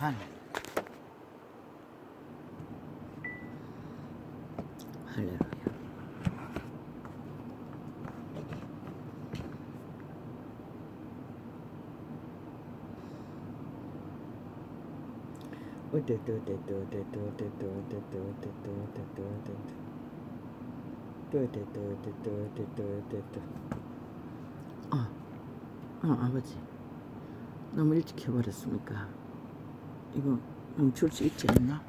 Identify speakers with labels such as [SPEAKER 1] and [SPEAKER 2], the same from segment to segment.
[SPEAKER 1] 반. 할렐루야. 아버지, 너무 일찍 해버렸습니까? 이거 멈출 수 있지 않나?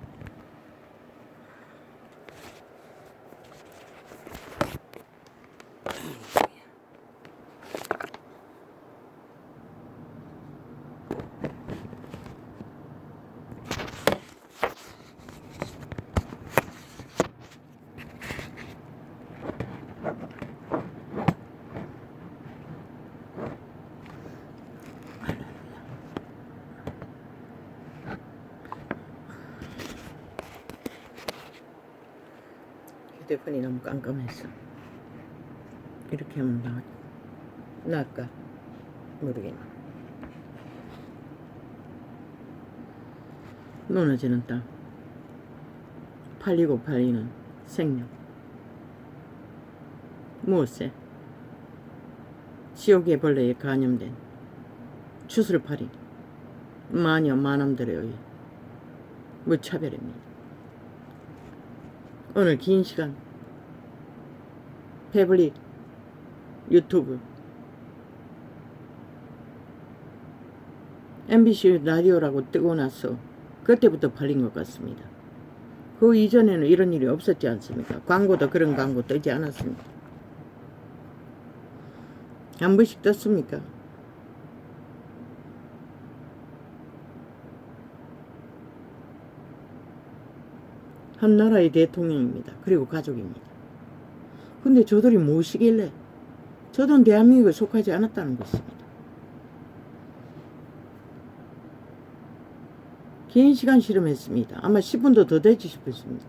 [SPEAKER 1] 휴대폰이 너무 깜깜했어. 이렇게 하면 나을까? 모르겠네. 무너지는 땅, 팔리고 팔리는 생명. 무엇에? 지옥의 벌레에 감염된 추술팔이, 마녀 마놈들에 의해 무차별입니다. 오늘 긴 시간 패블릿, 유튜브, MBC 라디오라고 뜨고 나서 그때부터 팔린 것 같습니다. 그 이전에는 이런 일이 없었지 않습니까? 광고도 그런 광고 뜨지 않았습니다. 한 번씩 떴습니까? 한 나라의 대통령입니다. 그리고 가족입니다. 근데 저들이 무엇이길래 저들은 대한민국에 속하지 않았다는 것입니다. 긴 시간 실험했습니다. 아마 10분도 더 되지 싶었습니다.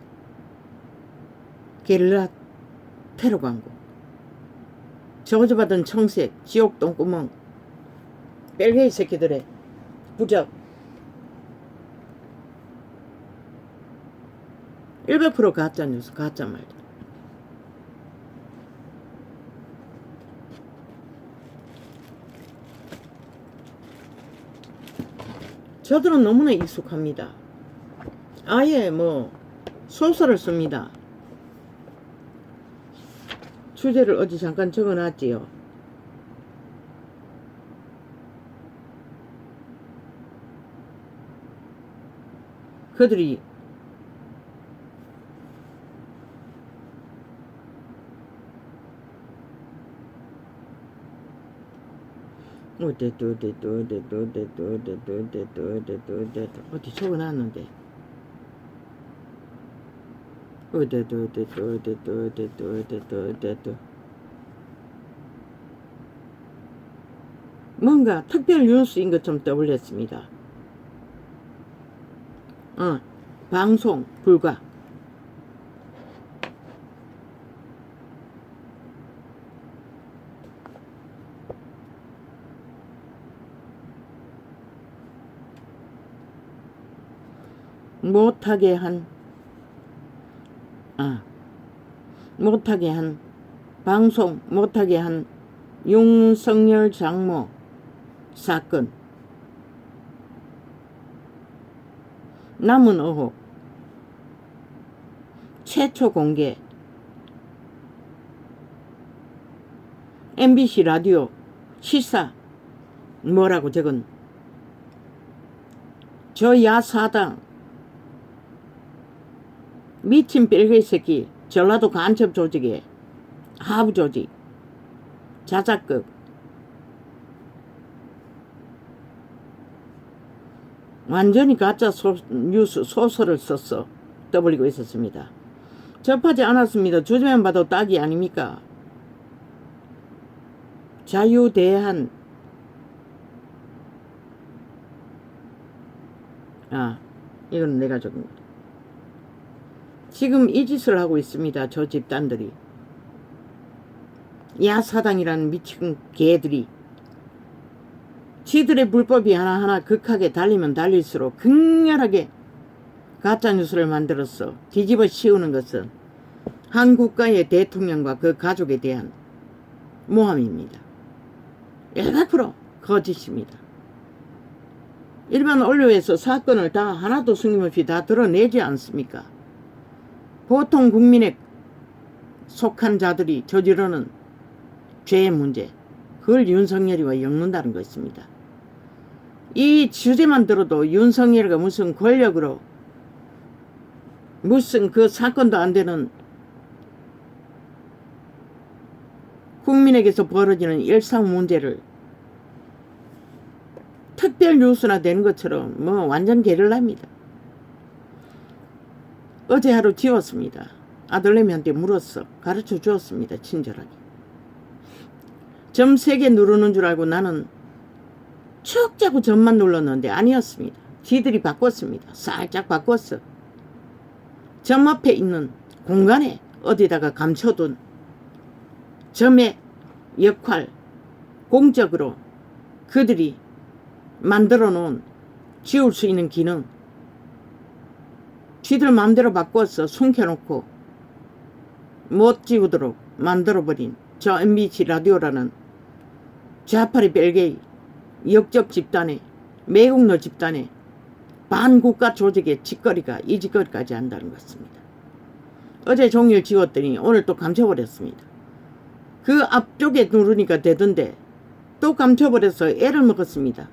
[SPEAKER 1] 게릴라 테러 광고, 저주받은 청색, 지옥 똥구멍, 뺄개이 새끼들의 부적, 100% 가짜뉴스, 가짜말들. 저들은 너무나 익숙합니다. 아예 소설을 씁니다. 주제를 어디 잠깐 적어놨지요. 그들이 어디 적어놨는데 뭔가 특별 뉴스인 것처럼 떠올렸습니다. 방송 불가. 못하게 한 방송 못하게 한 윤석열 장모 사건. 남은 의혹 최초 공개. MBC 라디오 시사 뭐라고 적은 저 야사당 미친 뺄개이 새끼 전라도 간첩 조직의 하부 조직 자작극. 완전히 가짜 뉴스 소설을 써서 떠벌리고 있었습니다. 접하지 않았습니다. 주제만 봐도 딱이 아닙니까? 자유대한 이건 내가 적은 거다. 지금 이 짓을 하고 있습니다. 저 집단들이. 야사당이라는 미친 개들이 지들의 불법이 하나하나 극하게 달리면 달릴수록 극렬하게 가짜뉴스를 만들어서 뒤집어 씌우는 것은 한 국가의 대통령과 그 가족에 대한 모함입니다. 100% 거짓입니다. 일반 언론에서 사건을 다 하나도 숨김없이 다 드러내지 않습니까? 보통 국민에 속한 자들이 저지르는 죄의 문제, 그걸 윤석열이와 엮는다는 것입니다. 이 주제만 들어도 윤석열이가 무슨 권력으로 무슨 그 사건도 안 되는 국민에게서 벌어지는 일상 문제를 특별 뉴스나 되는 것처럼 뭐 완전 게릴라입니다. 어제 하루 지웠습니다. 아들내미한테 물었어. 가르쳐 주었습니다. 친절하게. 점 3개 누르는 줄 알고 나는 쭉 자고 점만 눌렀는데 아니었습니다. 지들이 바꿨습니다. 살짝 바꿨어. 점 앞에 있는 공간에 어디다가 감춰둔 점의 역할, 공적으로 그들이 만들어 놓은 지울 수 있는 기능, 쥐들 마음대로 바꿔서 숨겨놓고 못 지우도록 만들어버린 저 MBC 라디오라는 좌파리 벨게이 역적 집단의 매국노 집단의 반국가 조직의 짓거리가 이 짓거리까지 한다는 것입니다. 어제 종일 지웠더니 오늘 또 감춰버렸습니다. 그 앞쪽에 누르니까 되던데 또 감춰버려서 애를 먹었습니다.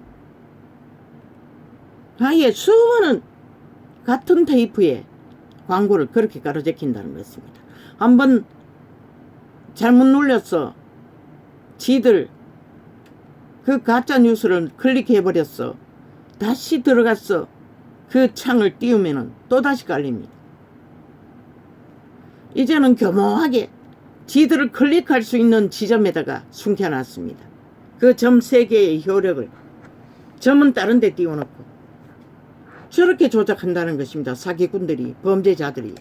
[SPEAKER 1] 아예 수많은 같은 테이프에 광고를 그렇게 가로제낀다는 것입니다. 한번 잘못 눌렸어. 지들 그 가짜 뉴스를 클릭해버렸어. 다시 들어갔어. 그 창을 띄우면은 또다시 깔립니다. 이제는 교묘하게 지들을 클릭할 수 있는 지점에다가 숨겨놨습니다. 그 점 3개의 효력을 점은 다른 데 띄워놓고 저렇게 조작한다는 것입니다. 사기꾼들이, 범죄자들이.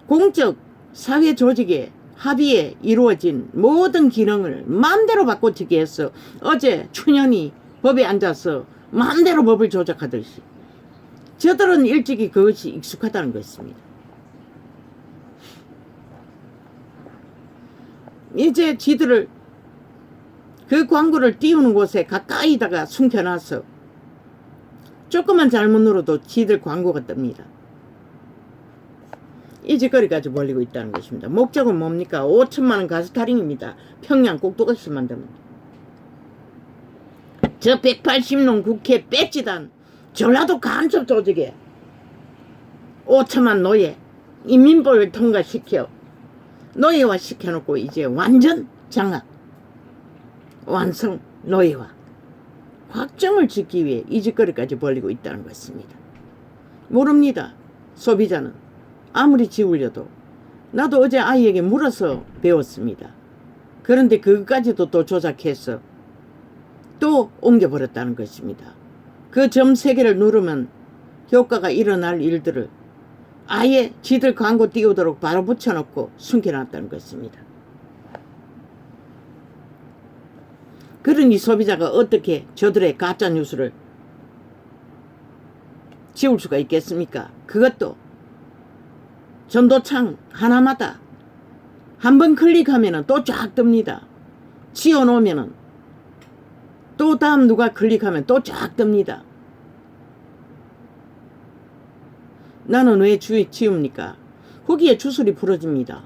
[SPEAKER 1] 공적 사회 조직의 합의에 이루어진 모든 기능을 마음대로 바꿔치기 해서 어제 춘현이 법에 앉아서 마음대로 법을 조작하듯이 저들은 일찍이 그것이 익숙하다는 것입니다. 이제 지들을 그 광고를 띄우는 곳에 가까이다가 숨겨놔서 조금만 잘못 눌러도 지들 광고가 뜹니다. 이 짓거리까지 벌리고 있다는 것입니다. 목적은 뭡니까? 5천만 원 가스타링입니다. 평양 꼭두각시 만듭니다. 저 180놈 국회 배지단 전라도 간첩 조직에 5천만 노예 인민법을 통과시켜 노예화 시켜놓고 이제 완전 장악 완성 노예화 확정을 짓기 위해 이 짓거리까지 벌리고 있다는 것입니다. 모릅니다. 소비자는 아무리 지우려도. 나도 어제 아이에게 물어서 배웠습니다. 그런데 그것까지도 또 조작해서 또 옮겨버렸다는 것입니다. 그 점 3개를 누르면 효과가 일어날 일들을 아예 지들 광고 띄우도록 바로 붙여놓고 숨겨놨다는 것입니다. 그러니 소비자가 어떻게 저들의 가짜뉴스를 지울 수가 있겠습니까? 그것도 전도창 하나마다 한번 클릭하면 또 쫙 뜹니다. 지워놓으면 또 다음 누가 클릭하면 또 쫙 뜹니다. 나는 왜 지웁니까? 거기에 주술이 부러집니다.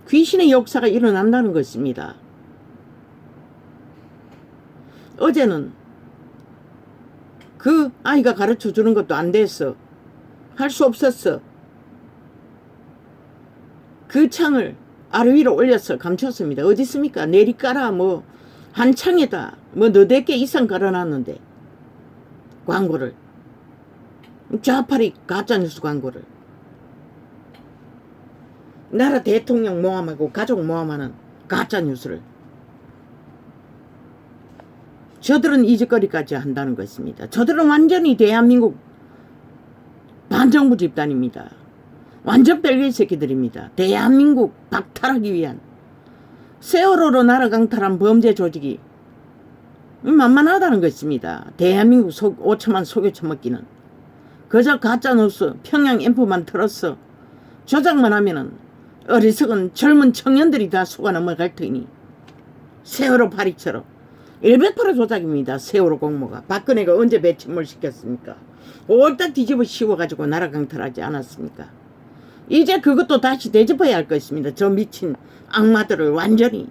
[SPEAKER 1] 귀신의 역사가 일어난다는 것입니다. 어제는 그 아이가 가르쳐 주는 것도 안 됐어. 할 수 없었어. 그 창을 아래 위로 올려서 감췄습니다. 어디 있습니까? 내리 깔아 뭐 한 창에다 뭐 너댓 개 이상 깔아놨는데 광고를 좌파리 가짜뉴스 광고를 나라 대통령 모함하고 가족 모함하는 가짜뉴스를 저들은 이 짓거리까지 한다는 것입니다. 저들은 완전히 대한민국 반정부 집단입니다. 완전 벨기에 새끼들입니다. 대한민국 박탈하기 위한 세월호로 나라 강탈한 범죄 조직이 만만하다는 것입니다. 대한민국 5천만 속여 처먹기는. 그저 가짜뉴스 평양 앰프만 틀었어. 조작만 하면은 어리석은 젊은 청년들이 다 속아 넘어갈 테니. 세월호 파리처럼 100% 조작입니다. 세월호 공모가. 박근혜가 언제 배침을 시켰습니까? 옳딱 뒤집어 씌워가지고 나라 강탈하지 않았습니까? 이제 그것도 다시 되짚어야 할 것입니다. 저 미친 악마들을 완전히.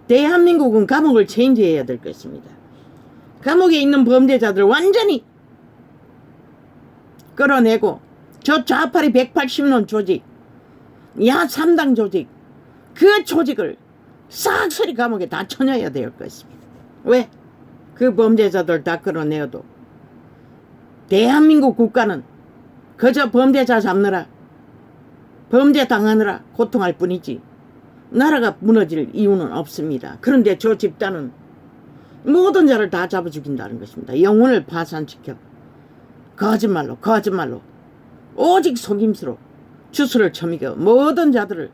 [SPEAKER 1] 대한민국은 감옥을 체인지해야 될 것입니다. 감옥에 있는 범죄자들 완전히 끌어내고 저 좌파리 180년 조직, 야 3당 조직, 그 조직을 싹쓸이 감옥에 다 쳐넣어야 될 것입니다. 왜? 그 범죄자들 다 끌어내어도 대한민국 국가는 그저 범죄자 잡느라, 범죄 당하느라 고통할 뿐이지 나라가 무너질 이유는 없습니다. 그런데 저 집단은 모든 자를 다 잡아 죽인다는 것입니다. 영혼을 파산시켜 거짓말로 오직 속임수로 주술을 처미겨 모든 자들을,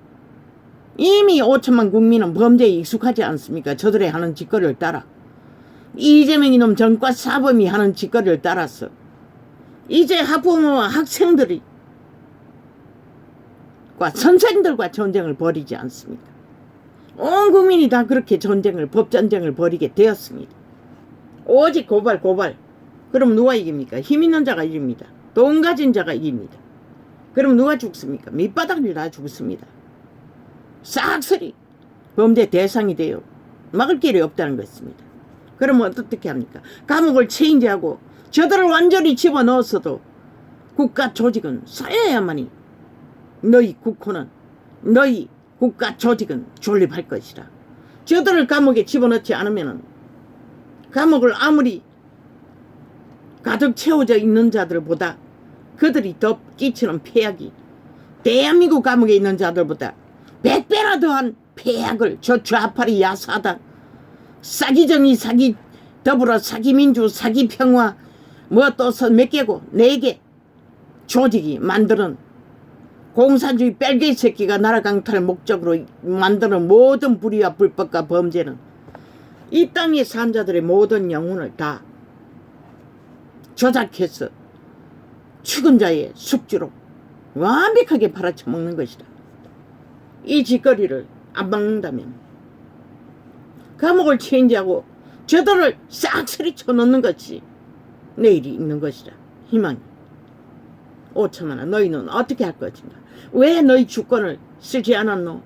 [SPEAKER 1] 이미 5천만 국민은 범죄에 익숙하지 않습니까? 저들의 하는 짓거리를 따라, 이재명 이놈 전과 사범이 하는 짓거리를 따라서 이제 학부모와 학생들이 선생들과 전쟁을 벌이지 않습니까? 온 국민이 다 그렇게 법전쟁을 벌이게 되었습니다. 오직 고발. 그럼 누가 이깁니까? 힘 있는 자가 이깁니다. 돈 가진 자가 이깁니다. 그럼 누가 죽습니까? 밑바닥을 다 죽습니다. 싹쓸이 범죄 대상이 되어 막을 길이 없다는 것입니다. 그러면 어떻게 합니까? 감옥을 체인지하고 저들을 완전히 집어넣었어도 국가 조직은 쌓여야만이 너희 국호는, 너희 국가 조직은 존립할 것이라. 저들을 감옥에 집어넣지 않으면 감옥을 아무리 가득 채워져 있는 자들보다 그들이 더 끼치는 폐악이 대한민국 감옥에 있는 자들보다 100배나 더한 폐악을 저 좌파리 야사당, 사기정의, 사기 더불어, 사기민주, 사기평화 뭐 또 몇 개고 4개 조직이 만드는 공산주의 뺄개 새끼가 나라 강탈을 목적으로 만드는 모든 불의와 불법과 범죄는 이 땅의 산자들의 모든 영혼을 다 조작해서 죽은 자의 숙주로 완벽하게 팔아쳐먹는 것이다. 이 짓거리를 안 막는다면 감옥을 체인지하고 저들을 싹쓸이 쳐넣는 것이 내일이 있는 것이다. 희망이. 5천만아, 너희는 어떻게 할 것인가? 왜 너희 주권을 쓰지 않았노?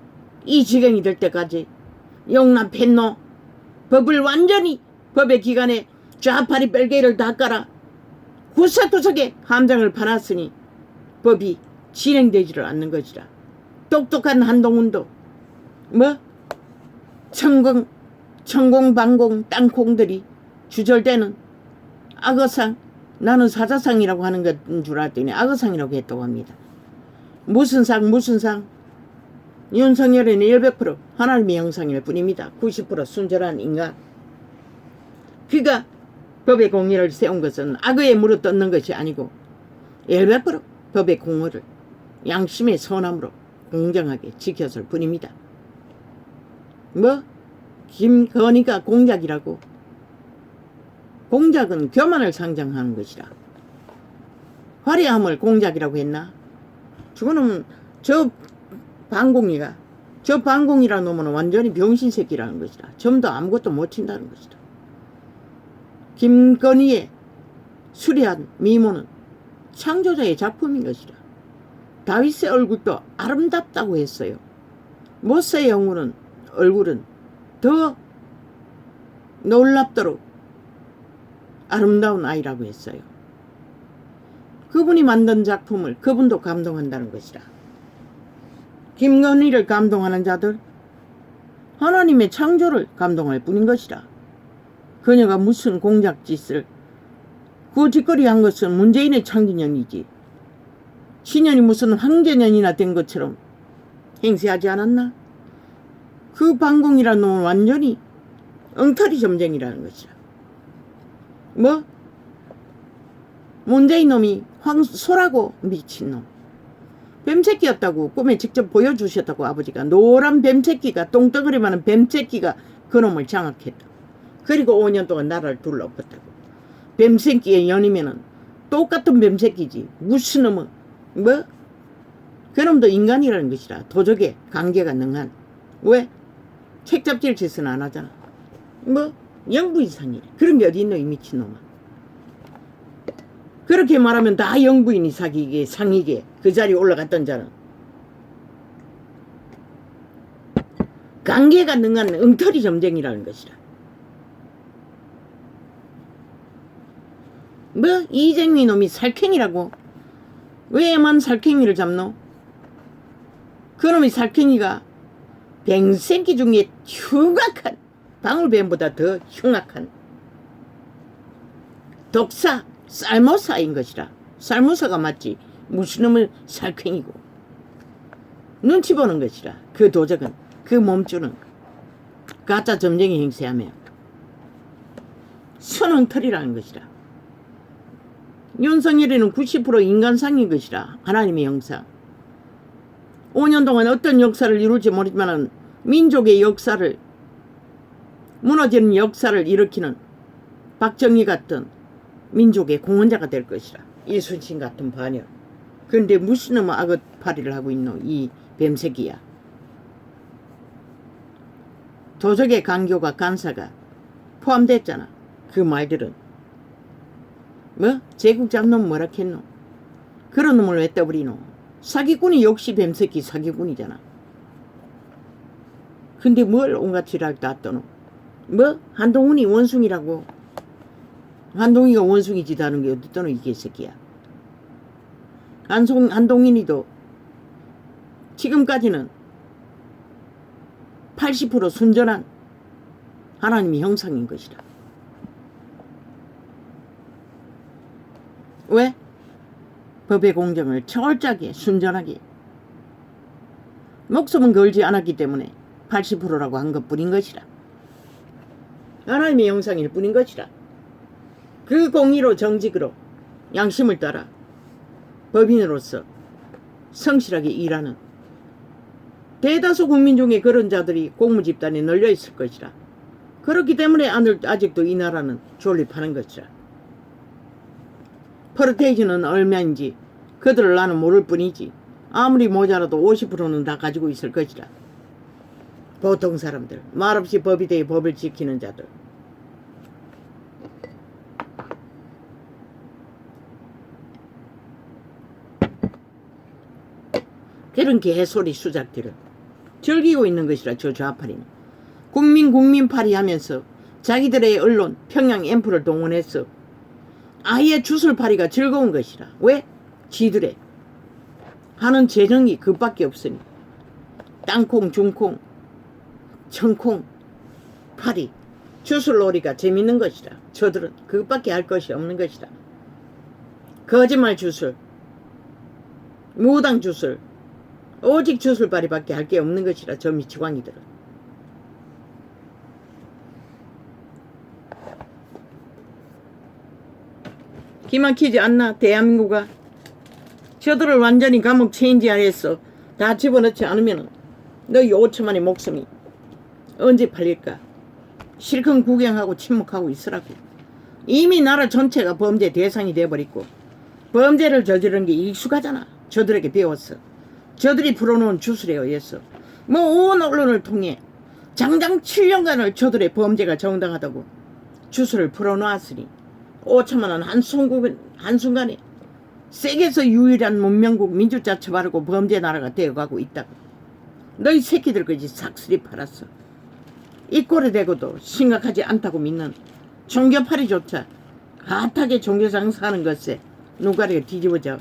[SPEAKER 1] 이 지경이 될 때까지 용납했노? 법을 완전히, 법의 기관에 좌파리 뺄개를 다 깔아 구석구석에 함정을 파놨으니 법이 진행되지를 않는 것이라. 똑똑한 한동훈도 뭐 천공 방공 땅콩들이 주절되는 악어상, 나는 사자상이라고 하는 것인 줄 알았더니 악어상이라고 했다고 합니다. 무슨 상? 윤석열에는 100% 하나님의 형상일 뿐입니다. 90% 순전한 인간. 그가 법의 공의를 세운 것은 악어에 물어뜯는 것이 아니고 100% 법의 공의를 양심의 선함으로 공정하게 지켰을 뿐입니다. 뭐 김건희가 공작이라고? 공작은 교만을 상징하는 것이라. 화려함을 공작이라고 했나? 저거는 저 방공이라는 놈은 완전히 병신새끼라는 것이라. 좀 더 아무것도 못 친다는 것이라. 김건희의 수려한 미모는 창조자의 작품인 것이라. 다윗의 얼굴도 아름답다고 했어요. 모세의 얼굴은 더 놀랍도록 아름다운 아이라고 했어요. 그분이 만든 작품을 그분도 감동한다는 것이라. 김건희를 감동하는 자들, 하나님의 창조를 감동할 뿐인 것이라. 그녀가 무슨 공작짓을, 그 짓거리 한 것은 문재인의 창기년이지 신년이 무슨 황제년이나 된 것처럼 행세하지 않았나? 그 방공이라는 놈은 완전히 엉터리 점쟁이라는 것이라. 뭐? 문재인 놈이 소라고 미친놈. 뱀새끼였다고 꿈에 직접 보여주셨다고 아버지가. 노란 뱀새끼가, 똥덩어리만한 뱀새끼가 그놈을 장악했다. 그리고 5년 동안 나라를 둘러엎었다고. 뱀새끼의 연이면은 똑같은 뱀새끼지. 무슨 놈은 뭐? 그놈도 인간이라는 것이라. 도적에 관계가 능한. 왜? 책잡질 짓은 안 하잖아. 뭐? 영부 이상이래. 그런 게 어디 있노 이 미친놈아. 그렇게 말하면 다 영부인이 사기게 상이게 그 자리에 올라갔던 자는 관계가 능한 엉터리 점쟁이라는 것이라. 뭐? 이쟁미 놈이 살쾡이라고? 왜만 살쾡이를 잡노? 그놈이 살쾡이가 뱅새끼 중에 흉악한, 방울뱀보다 더 흉악한 독사, 쌀모사인 것이라. 쌀모사가 맞지. 무슨 놈을 살쾡이고. 눈치 보는 것이라. 그 도적은, 그 몸주는 가짜 점쟁이 행세하며 선엉터리라는 것이라. 윤석열이는 90% 인간상인 것이라. 하나님의 형상. 5년 동안 어떤 역사를 이룰지 모르지만 민족의 역사를, 무너지는 역사를 일으키는 박정희 같은 민족의 공헌자가 될 것이라. 이순신 같은 반열. 그런데 무슨 놈의 악어파리를 하고 있노 이 뱀새끼야. 도적의 강교가 간사가 포함됐잖아. 그 말들은 뭐? 제국 잡놈 뭐라 했노? 그런 놈을 왜 떠버리노? 사기꾼이 역시 뱀새끼 사기꾼이잖아. 근데 뭘 온갖 지랄 다 떠노? 뭐? 한동훈이 원숭이라고. 한동희가 원숭이 짓 하는 게 어디 떠노 이 개새끼야. 한동인이도 지금까지는 80% 순전한 하나님의 형상인 것이라. 왜? 법의 공정을 철저하게 순전하게 목숨은 걸지 않았기 때문에 80%라고 한 것뿐인 것이라. 하나님의 형상일 뿐인 것이라. 그 공의로 정직으로 양심을 따라 법인으로서 성실하게 일하는 대다수 국민 중에 그런 자들이 공무집단에 널려 있을 것이라. 그렇기 때문에 아직도 이 나라는 존립하는 것이라. 퍼센테이지는 얼마인지 그들을 나는 모를 뿐이지 아무리 모자라도 50%는 다 가지고 있을 것이라. 보통 사람들, 말없이 법이 되어 법을 지키는 자들. 그런 개소리 수작들을 즐기고 있는 것이라. 저 좌파리는 국민파리 하면서 자기들의 언론 평양 앰프를 동원해서 아예 주술파리가 즐거운 것이라. 왜? 지들의 하는 재정이 그밖에 없으니 땅콩, 중콩, 청콩, 파리, 주술놀이가 재밌는 것이라. 저들은 그것밖에 할 것이 없는 것이라. 거짓말 주술, 무당 주술, 오직 주술파리밖에 할 게 없는 것이라. 저 미치광이들은. 기막히지 않나 대한민국아. 저들을 완전히 감옥 체인지하였어. 다 집어넣지 않으면 너희 5천만의 목숨이 언제 팔릴까. 실컷 구경하고 침묵하고 있으라고. 이미 나라 전체가 범죄 대상이 돼버리고 범죄를 저지른 게 익숙하잖아. 저들에게 배웠어. 저들이 풀어놓은 주술에 의해서 뭐 온 언론을 통해 장장 7년간을 저들의 범죄가 정당하다고 주술을 풀어놓았으니 5천만 원 한순간에 세계에서 유일한 문명국 민주자치 바르고 범죄 나라가 되어가고 있다고. 너희 새끼들까지 싹쓸이 팔았어. 이 꼴에 대고도 심각하지 않다고 믿는 종교파리조차 핫하게 종교장사하는 것에 눈가리가 뒤집어져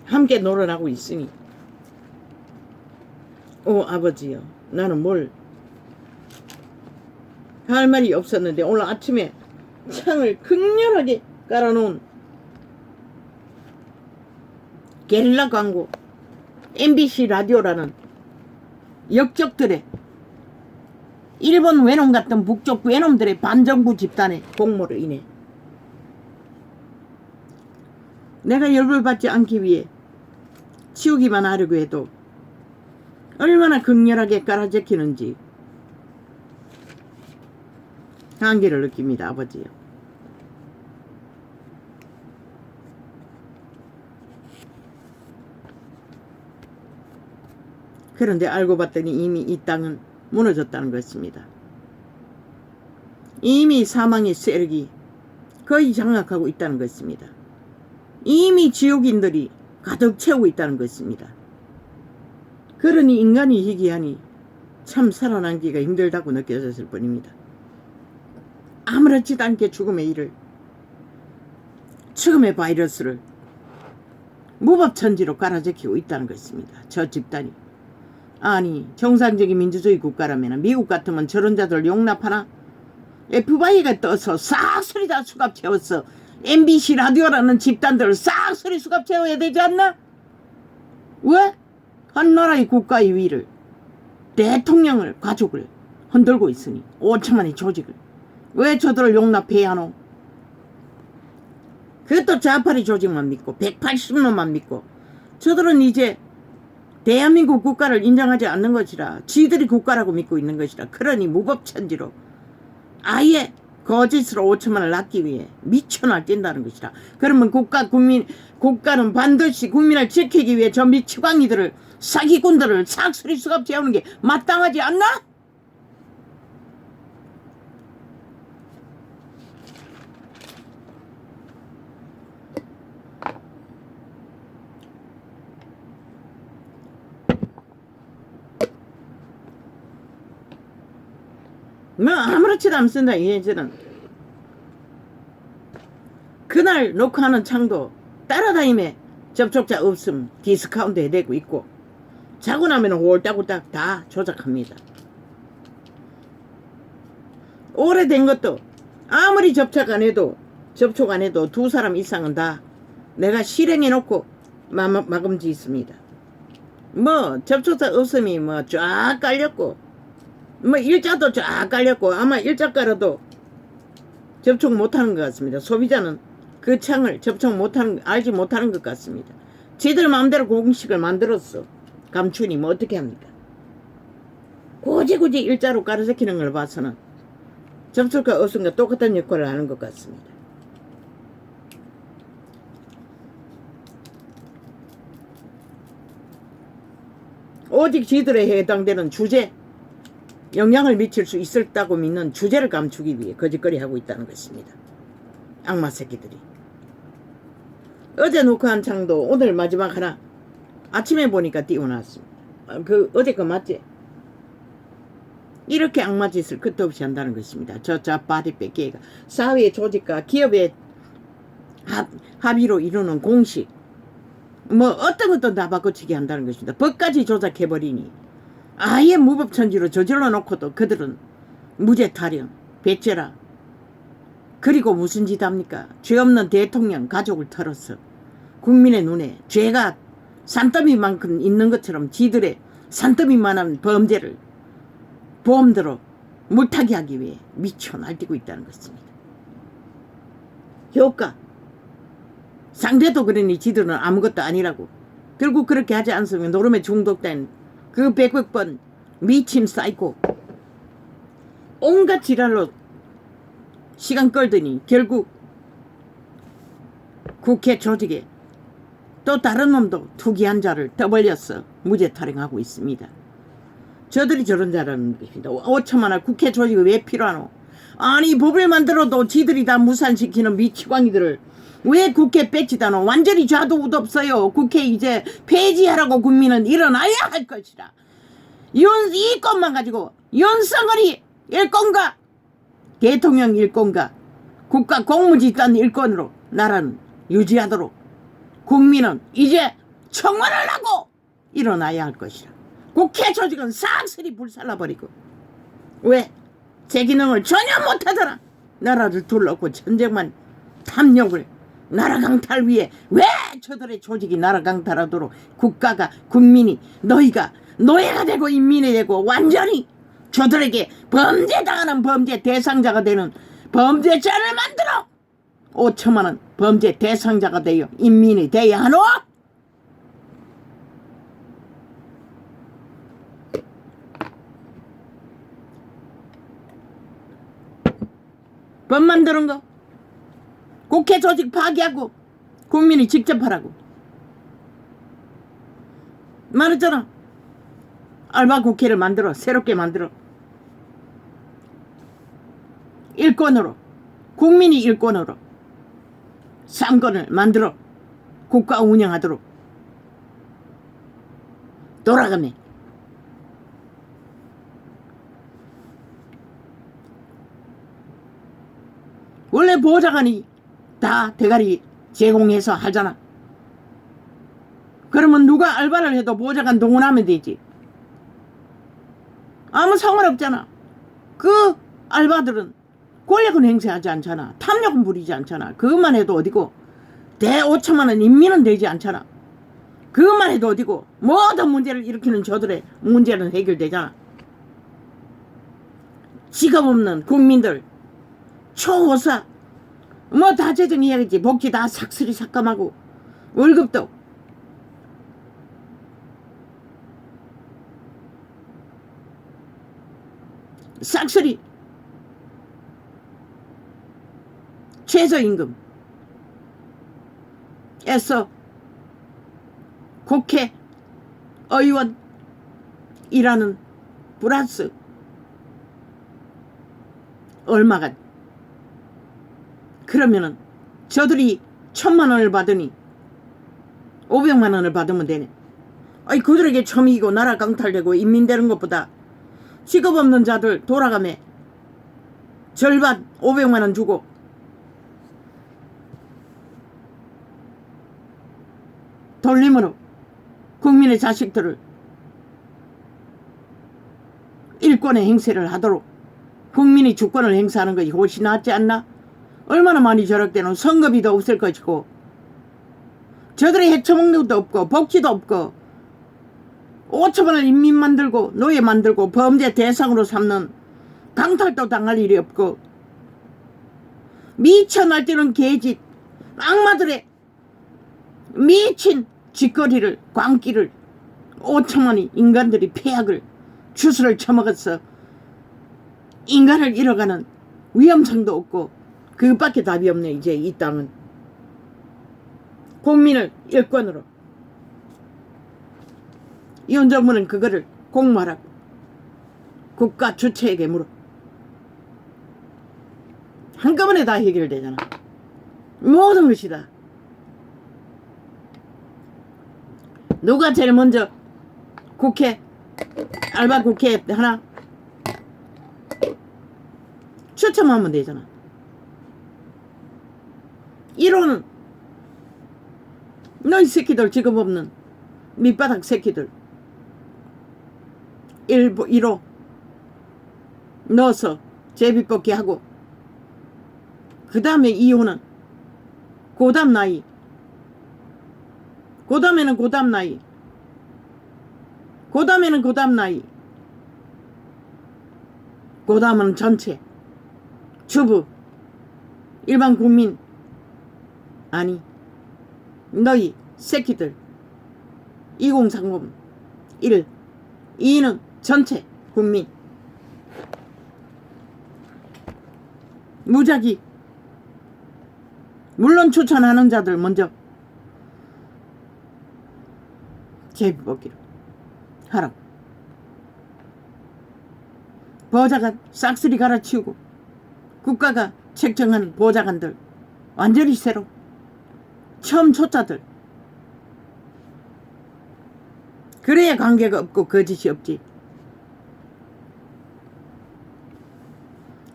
[SPEAKER 1] 함께 놀아나고 있으니 오 아버지요, 나는 뭘 할 말이 없었는데 오늘 아침에 창을 극렬하게 깔아놓은 게릴라 광고 MBC 라디오라는 역적들의 일본 외놈 같은 북쪽 외놈들의 반정부 집단의 공모로 인해 내가 열불받지 않기 위해 치우기만 하려고 해도 얼마나 극렬하게 깔아제키는지 한계를 느낍니다. 아버지요. 그런데 알고 봤더니 이미 이 땅은 무너졌다는 것입니다. 이미 사망의 세력이 거의 장악하고 있다는 것입니다. 이미 지옥인들이 가득 채우고 있다는 것입니다. 그러니 인간이 희귀하니 참 살아남기가 힘들다고 느껴졌을 뿐입니다. 아무렇지도 않게 죽음의 일을, 죽음의 바이러스를 무법천지로 깔아제키고 있다는 것입니다. 저 집단이. 아니 정상적인 민주주의 국가라면 미국 같으면 저런 자들 용납하나? FBI가 떠서 싹소리 다 수갑 채웠어. MBC 라디오라는 집단들을 싹소리 수갑 채워야 되지 않나? 왜? 한 나라의 국가의 위를, 대통령을, 가족을 흔들고 있으니 5천만의 조직을 왜 저들을 용납해야 하노? 그것도 좌파리 조직만 믿고 180년만 믿고 저들은 이제 대한민국 국가를 인정하지 않는 것이라 지들이 국가라고 믿고 있는 것이라 그러니 무법천지로 아예 거짓으로 5천만을 낳기 위해 미쳐날 뛴다는 것이라. 그러면 국가는 반드시 국민을 지키기 위해 저 미치광이들을 사기꾼들을 싹소리 수갑 채우는 게 마땅하지 않나? 뭐 아무렇지도 않습니다. 이제는 그날 녹화하는 창도 따라다니며 접촉자 없음 디스카운트 해대고 있고 자고 나면 홀딱홀딱 다 조작합니다. 오래된 것도 아무리 접촉 안 해도 두 사람 이상은 다 내가 실행해 놓고 마감지 있습니다. 뭐 접촉자 없음이 뭐 쫙 깔렸고 뭐 일자도 쫙 깔렸고 아마 일자 깔아도 접촉 못하는 것 같습니다. 소비자는 그 창을 접촉 못하는, 알지 못하는 것 같습니다. 지들 마음대로 공식을 만들었어. 감추니 뭐 어떻게 합니까? 굳이 일자로 깔아제키는 걸 봐서는 접촉과 없음과 똑같은 역할을 하는 것 같습니다. 오직 지들에 해당되는 주제, 영향을 미칠 수 있었다고 믿는 주제를 감추기 위해 거짓거리 하고 있다는 것입니다. 악마 새끼들이. 어제 녹화한 창도 오늘 마지막 하나 아침에 보니까 띄워놨습니다. 어제 거 맞지? 이렇게 악마 짓을 끝도 없이 한다는 것입니다. 저 좌파리 뺏기가 사회의 조직과 기업의 합의로 이루는 공식 뭐 어떤 것도 다 바꿔치기 한다는 것입니다. 법까지 조작해버리니 아예 무법천지로 저질러 놓고도 그들은 무죄 타령, 배째라. 그리고 무슨 짓 합니까? 죄 없는 대통령 가족을 털어서 국민의 눈에 죄가 산더미만큼 있는 것처럼 지들의 산더미만한 범죄를 보험대로 물타기 하기 위해 미쳐 날뛰고 있다는 것입니다. 효과. 상대도 그러니 지들은 아무것도 아니라고. 결국 그렇게 하지 않으면 노름에 중독된 그 100번 미침 사이코 온갖 지랄로 시간 끌더니 결국 국회 조직에 또 다른 놈도 투기한 자를 떠벌려서 무죄 타령하고 있습니다. 저들이 저런 자라는 것입니다. 5천만원 국회 조직이 왜 필요하노? 아니 법을 만들어도 지들이 다 무산시키는 미치광이들을 왜 국회 뺏지다노? 완전히 좌도우도 없어요. 국회 이제 폐지하라고 국민은 일어나야 할 것이라. 이 것만 가지고 윤석열이 일건가? 대통령 일건가? 국가 공무집단 일건으로 나라는 유지하도록 국민은 이제 청원을 하고 일어나야 할 것이라. 국회 조직은 싹쓸이 불살라버리고 왜? 제 기능을 전혀 못하더라. 나라를 둘러놓고 전쟁만 탐욕을 나라 강탈 위해 왜 저들의 조직이 나라 강탈하도록 국가가 국민이 너희가 노예가 되고 인민이 되고 완전히 저들에게 범죄당하는 범죄 대상자가 되는 범죄자를 만들어 5천만원 범죄 대상자가 되어 인민이 돼야 하노? 법 만드는 거 국회 조직 파기하고 국민이 직접 하라고 말했잖아. 알바 국회를 만들어. 새롭게 만들어. 일권으로 국민이 일권으로 상권을 만들어 국가 운영하도록 돌아가네. 원래 보좌관이 다 대가리 제공해서 하잖아. 그러면 누가 알바를 해도 보좌관 동원하면 되지. 아무 상관없잖아. 그 알바들은 권력은 행사하지 않잖아. 탐욕은 부리지 않잖아. 그것만 해도 어디고 대 5천만원 인민은 되지 않잖아. 그것만 해도 어디고 모든 문제를 일으키는 저들의 문제는 해결되잖아. 직업 없는 국민들 초호사 뭐 다 재정해야겠지. 복지 다 삭슬이 삭감하고 월급도 싹쓸이 최저임금 에서 국회 의원 일하는 플러스 얼마가 그러면은 저들이 1,000만원을 받으니 500만원을 받으면 되네. 아니 그들에게 처미이고 나라 강탈되고 인민되는 것보다 직업 없는 자들 돌아가매 절반 500만원 주고 돌림으로 국민의 자식들을 일권의 행세를 하도록 국민이 주권을 행사하는 것이 훨씬 낫지 않나? 얼마나 많이 절약되는 선거비도 없을 것이고 저들이 해쳐먹는 것도 없고 복지도 없고 5천만원 인민 만들고 노예 만들고 범죄 대상으로 삼는 강탈도 당할 일이 없고 미쳐 날뛰는 개짓 악마들의 미친 짓거리를 광기를 5천만의 인간들이 폐악을 주스를 처먹어서 인간을 잃어가는 위험성도 없고 그것밖에 답이 없네. 이제 이 땅은 국민을 일권으로 이혼 정부는 그거를 공모하라고 국가 주체에게 물어. 한꺼번에 다 해결되잖아. 모든 것이 다. 누가 제일 먼저 국회 알바 국회 하나 추첨하면 되잖아. 1호는 너희 새끼들 직업 없는 밑바닥 새끼들 1호 넣어서 제비뽑기 하고 그 다음에 2호는 고담 나이 고담에는 고담 나이 고담에는 고담 나이 고담은 전체 주부 일반 국민 아니 너희 새끼들 2030 1 2는 전체 국민 무작위 물론 추천하는 자들 먼저 제비뽑기로 하라고. 보좌관 싹쓸이 갈아치우고 국가가 책정한 보좌관들 완전히 새로 처음 초짜들 그래야 관계가 없고 거짓이 없지.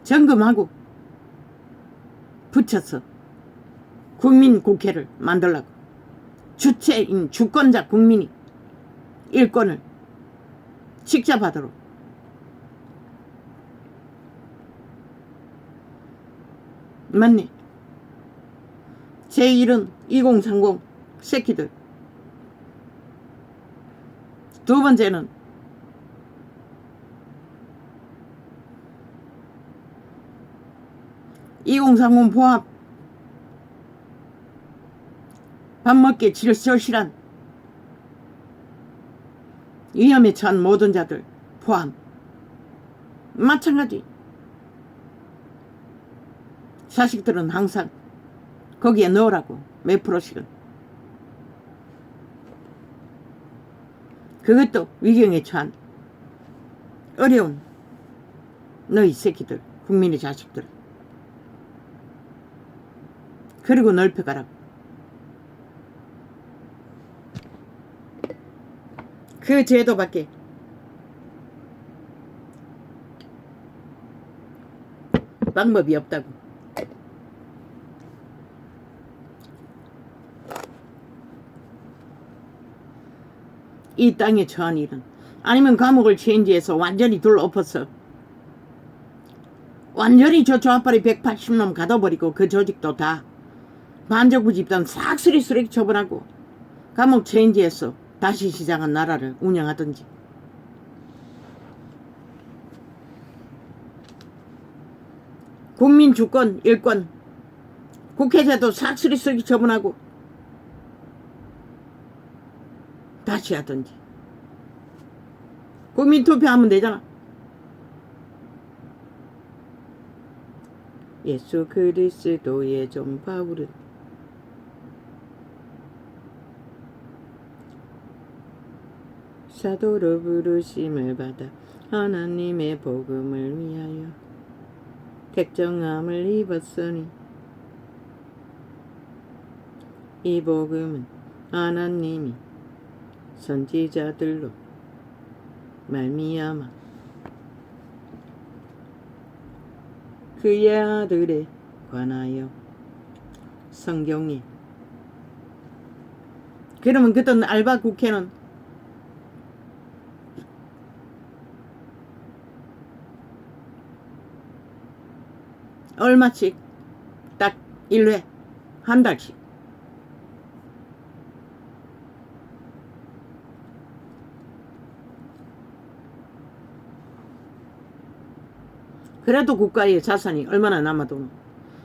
[SPEAKER 1] 점검하고 붙여서 국민국회를 만들라고. 주체인 주권자 국민이 일권을 직접 하도록. 맞네. 제1은 2030 새끼들. 두 번째는 (2030) 포함 밥 먹기 절실한 위험에 처한 모든 자들 포함 마찬가지. 자식들은 항상 거기에 넣으라고, 몇 프로씩은. 그것도 위경에 처한 어려운 너희 새끼들, 국민의 자식들. 그리고 넓혀가라고. 그 제도밖에 방법이 없다고. 이 땅에 처한 일은, 아니면 감옥을 체인지해서 완전히 둘 엎어서 완전히 저 조합발이 180놈 가둬버리고 그 조직도 다 반정부 집단 싹 쓰리 처분하고 감옥 체인지해서 다시 시작한 나라를 운영하든지. 국민 주권, 일권, 국회제도 싹 쓰리 처분하고 다시 하든지. 국민 투표하면 되잖아. 예수 그리스도의 종 바울은 사도로 부르심을 받아 하나님의 복음을 위하여 택정함을 입었으니 이 복음은 하나님이 선지자들로 말미암아 그의 아들에 관하여 성경에. 그러면 그때 알바 국회는 얼마씩? 딱 1회 한 달씩. 그래도 국가의 자산이 얼마나 남아도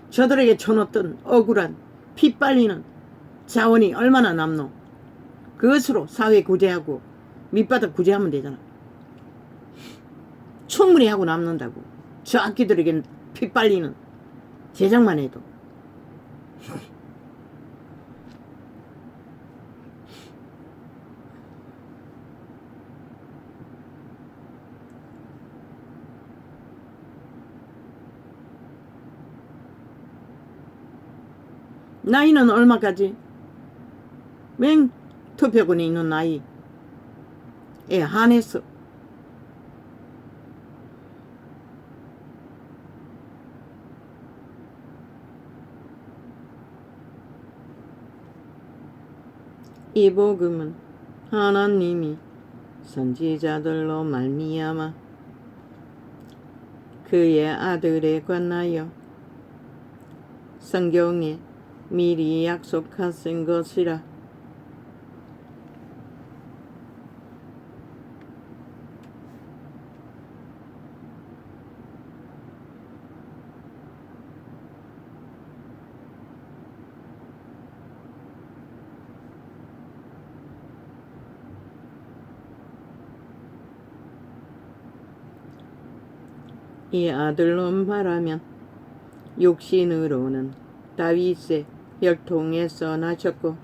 [SPEAKER 1] 저들에게 쳐놓던 억울한 피 빨리는 자원이 얼마나 남노. 그것으로 사회 구제하고 밑바닥 구제하면 되잖아. 충분히 하고 남는다고. 저 악기들에겐 피 빨리는 제작만 해도. 나이는 얼마까지? 맹 투표권이 있는 나이에 한해서 이 복음은 하나님이 선지자들로 말미암아 그의 아들에 관하여 성경에 미리 약속하신 것이라. 이 아들로 말하면 육신으로는 다윗의 혈통에서 나셨고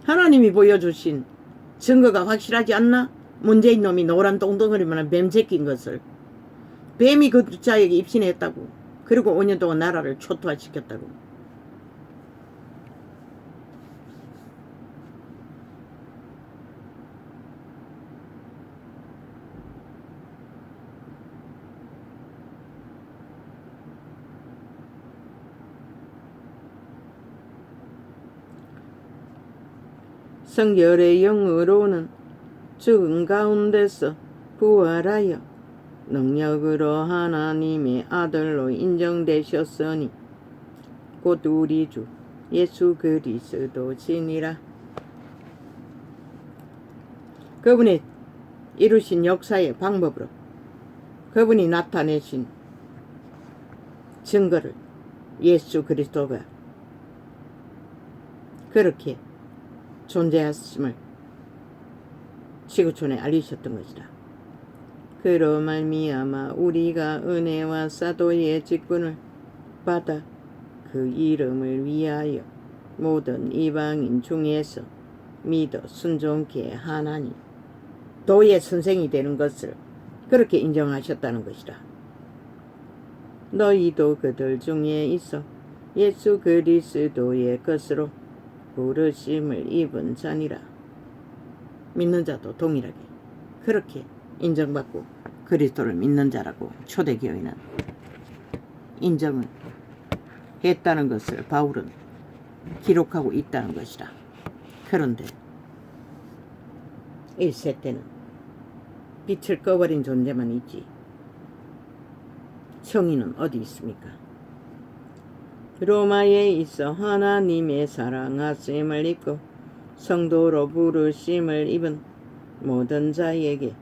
[SPEAKER 1] 하나님이 보여주신 증거가 확실하지 않나? 문재인 놈이 노란 똥덩어리만한 뱀새끼인 것을. 뱀이 그 자에게 입신했다고. 그리고 5년 동안 나라를 초토화시켰다고. 성결의 영으로는 죽은 가운데서 부활하여 능력으로 하나님의 아들로 인정되셨으니 곧 우리 주 예수 그리스도시니라. 그분의 이루신 역사의 방법으로 그분이 나타내신 증거를 예수 그리스도가 그렇게 존재했음을 지구촌에 알리셨던 것이다. 그로 말미암아 우리가 은혜와 사도의 직분을 받아 그 이름을 위하여 모든 이방인 중에서 믿어 순종케 하나니 도의 선생이 되는 것을 그렇게 인정하셨다는 것이다. 너희도 그들 중에 있어 예수 그리스도의 것으로 부르심을 입은 자니라. 믿는 자도 동일하게 그렇게 인정받고 그리스도를 믿는 자라고 초대교회는 인정을 했다는 것을 바울은 기록하고 있다는 것이다. 그런데 1세 때는 빛을 꺼버린 존재만 있지 성인은 어디 있습니까? 로마에 있어 하나님의 사랑하심을 입고 성도로 부르심을 입은 모든 자에게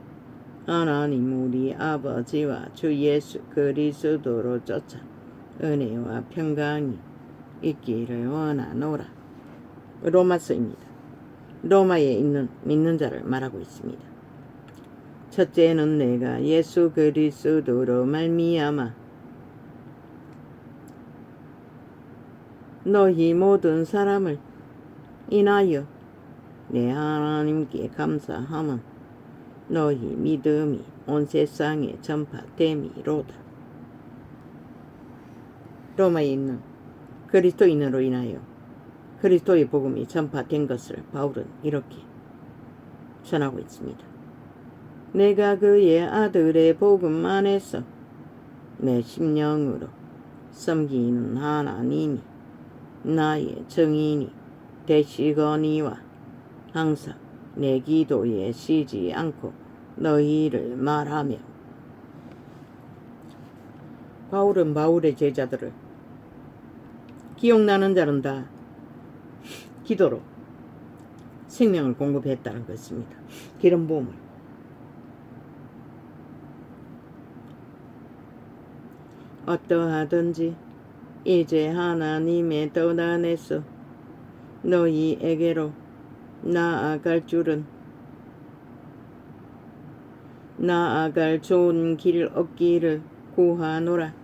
[SPEAKER 1] 하나님 우리 아버지와 주 예수 그리스도로 쫓아 은혜와 평강이 있기를 원하노라. 로마서입니다. 로마에 있는 믿는 자를 말하고 있습니다. 첫째는 내가 예수 그리스도로 말미암아 너희 모든 사람을 인하여 내 하나님께 감사함은 너희 믿음이 온 세상에 전파됨이로다. 로마에 있는 그리스도인으로 인하여 그리스도의 복음이 전파된 것을 바울은 이렇게 전하고 있습니다. 내가 그의 아들의 복음 안에서 내 심령으로 섬기는 하나님이 나의 증인이 되시거니와 항상 내 기도에 쉬지 않고 너희를 말하며. 바울은 바울의 제자들을 기억나는 자는 다 기도로 생명을 공급했다는 것입니다. 기름 부음을. 어떠하든지 이제 하나님의 뜻 안에서 너희에게로 나아갈 좋은 길 얻기를 구하노라.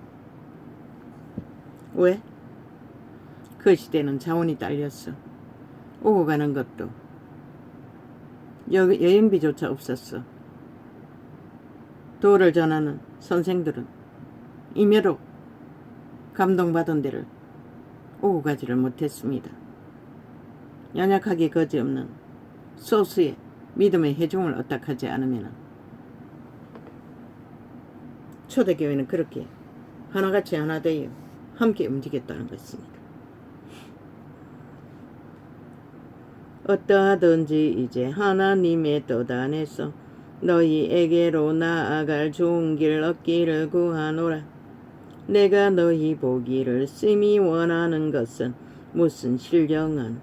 [SPEAKER 1] 왜? 그 시대는 자원이 딸렸어. 오고 가는 것도 여행비조차 없었어. 도를 전하는 선생들은 임의로 감동받은 데를 오고 가지를 못했습니다. 연약하게 거지없는 소수의 믿음의 회중을 얻닥하지 않으면 초대교회는 그렇게 하나같이 하나 되어 함께 움직였다는 것입니다. 어떠하든지 이제 하나님의 뜻 안에서 너희에게로 나아갈 좋은 길 얻기를 구하노라. 내가 너희 보기를 심히 원하는 것은 무슨 신령한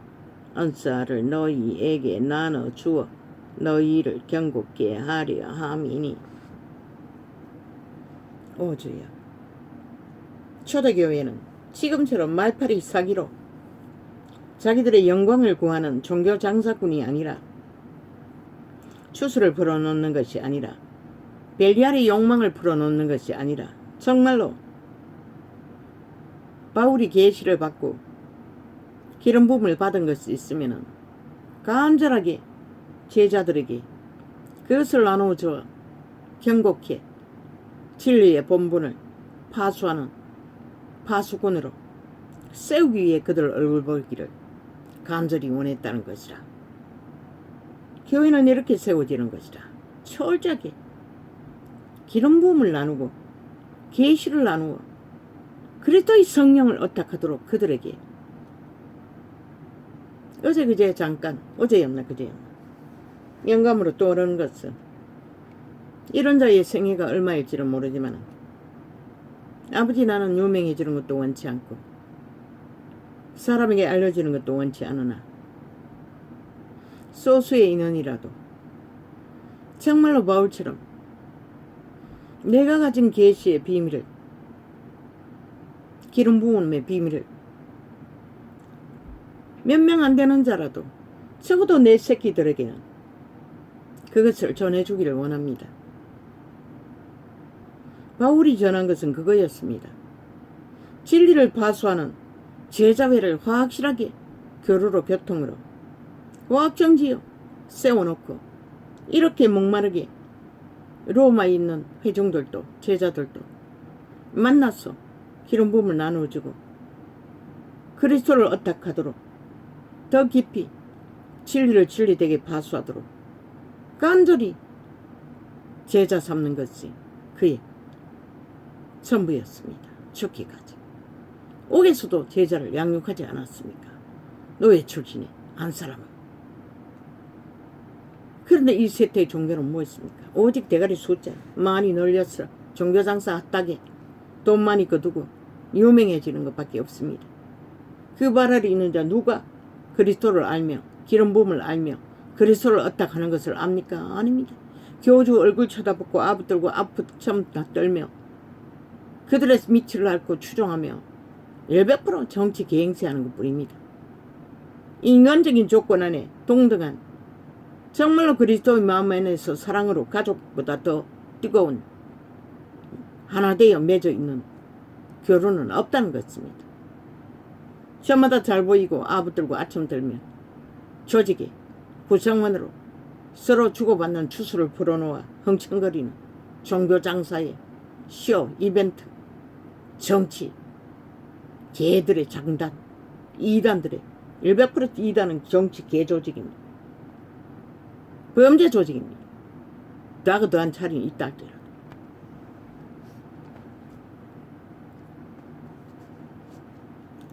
[SPEAKER 1] 은사를 너희에게 나눠주어 너희를 경고케 하려 함이니. 오 주여, 초대교회는 지금처럼 말파리 사기로 자기들의 영광을 구하는 종교 장사꾼이 아니라, 추수를 불어넣는 것이 아니라, 벨리알의 욕망을 풀어놓는 것이 아니라, 정말로 바울이 계시를 받고 기름 부음을 받은 것이 있으면 간절하게 제자들에게 그것을 나누어줘 경고케 진리의 본분을 파수하는 파수꾼으로 세우기 위해 그들 얼굴 보기를 간절히 원했다는 것이라. 교회는 이렇게 세워지는 것이라. 철저하게 기름 부음을 나누고 계시를 나누어 그리스도의 성령을 얻닥하도록 그들에게 어제그제 잠깐, 어제였나 그제였나 영감으로 떠오르는 것은, 이런 자의 생애가 얼마일지는 모르지만 아버지 나는 유명해지는 것도 원치 않고 사람에게 알려지는 것도 원치 않으나 소수의 인원이라도 정말로 바울처럼 내가 가진 계시의 비밀을, 기름 부음의 비밀을 몇 명 안 되는 자라도 적어도 내 새끼들에게는 그것을 전해주기를 원합니다. 바울이 전한 것은 그거였습니다. 진리를 파수하는 제자회를 확실하게 교류로 교통으로 화학정지요 세워놓고 이렇게 목마르게 로마에 있는 회중들도 제자들도 만나서 기름 부음을 나누어주고 그리스도를 어탁하도록 더 깊이 진리를 진리되게 파수하도록 간절히 제자 삼는 것이 그의 전부였습니다. 죽기까지. 옥에서도 제자를 양육하지 않았습니까? 노예 출신의 한 사람은. 그런데 이 세태의 종교는 무엇입니까? 오직 대가리 숫자 많이 늘려서 종교장사 핫하게 돈 많이 거두고 유명해지는 것밖에 없습니다. 그 발 아래 있는 자 누가 그리스도를 알며 기름 부음을 알며 그리스도를 어탁하는 것을 압니까? 아닙니다. 교주 얼굴 쳐다보고 아부들고 아프참 떨며 그들의 미치를 앓고 추종하며 100% 정치 계행세하는 것뿐입니다. 인간적인 조건 안에 동등한 정말로 그리스도의 마음 안에서 사랑으로 가족보다 더 뜨거운 하나 되어 맺어 있는 교류는 없다는 것입니다. 저마다 잘 보이고 아부들고 아첨 들며 조직의 구성원으로 서로 주고받는 추수를 풀어놓아 흥청거리는 종교장사의 쇼, 이벤트, 정치, 개들의 장단, 이단들의 100% 이단은 정치 개조직입니다. 범죄 조직입니다. 다그 더한 차림이 있다 할지라도.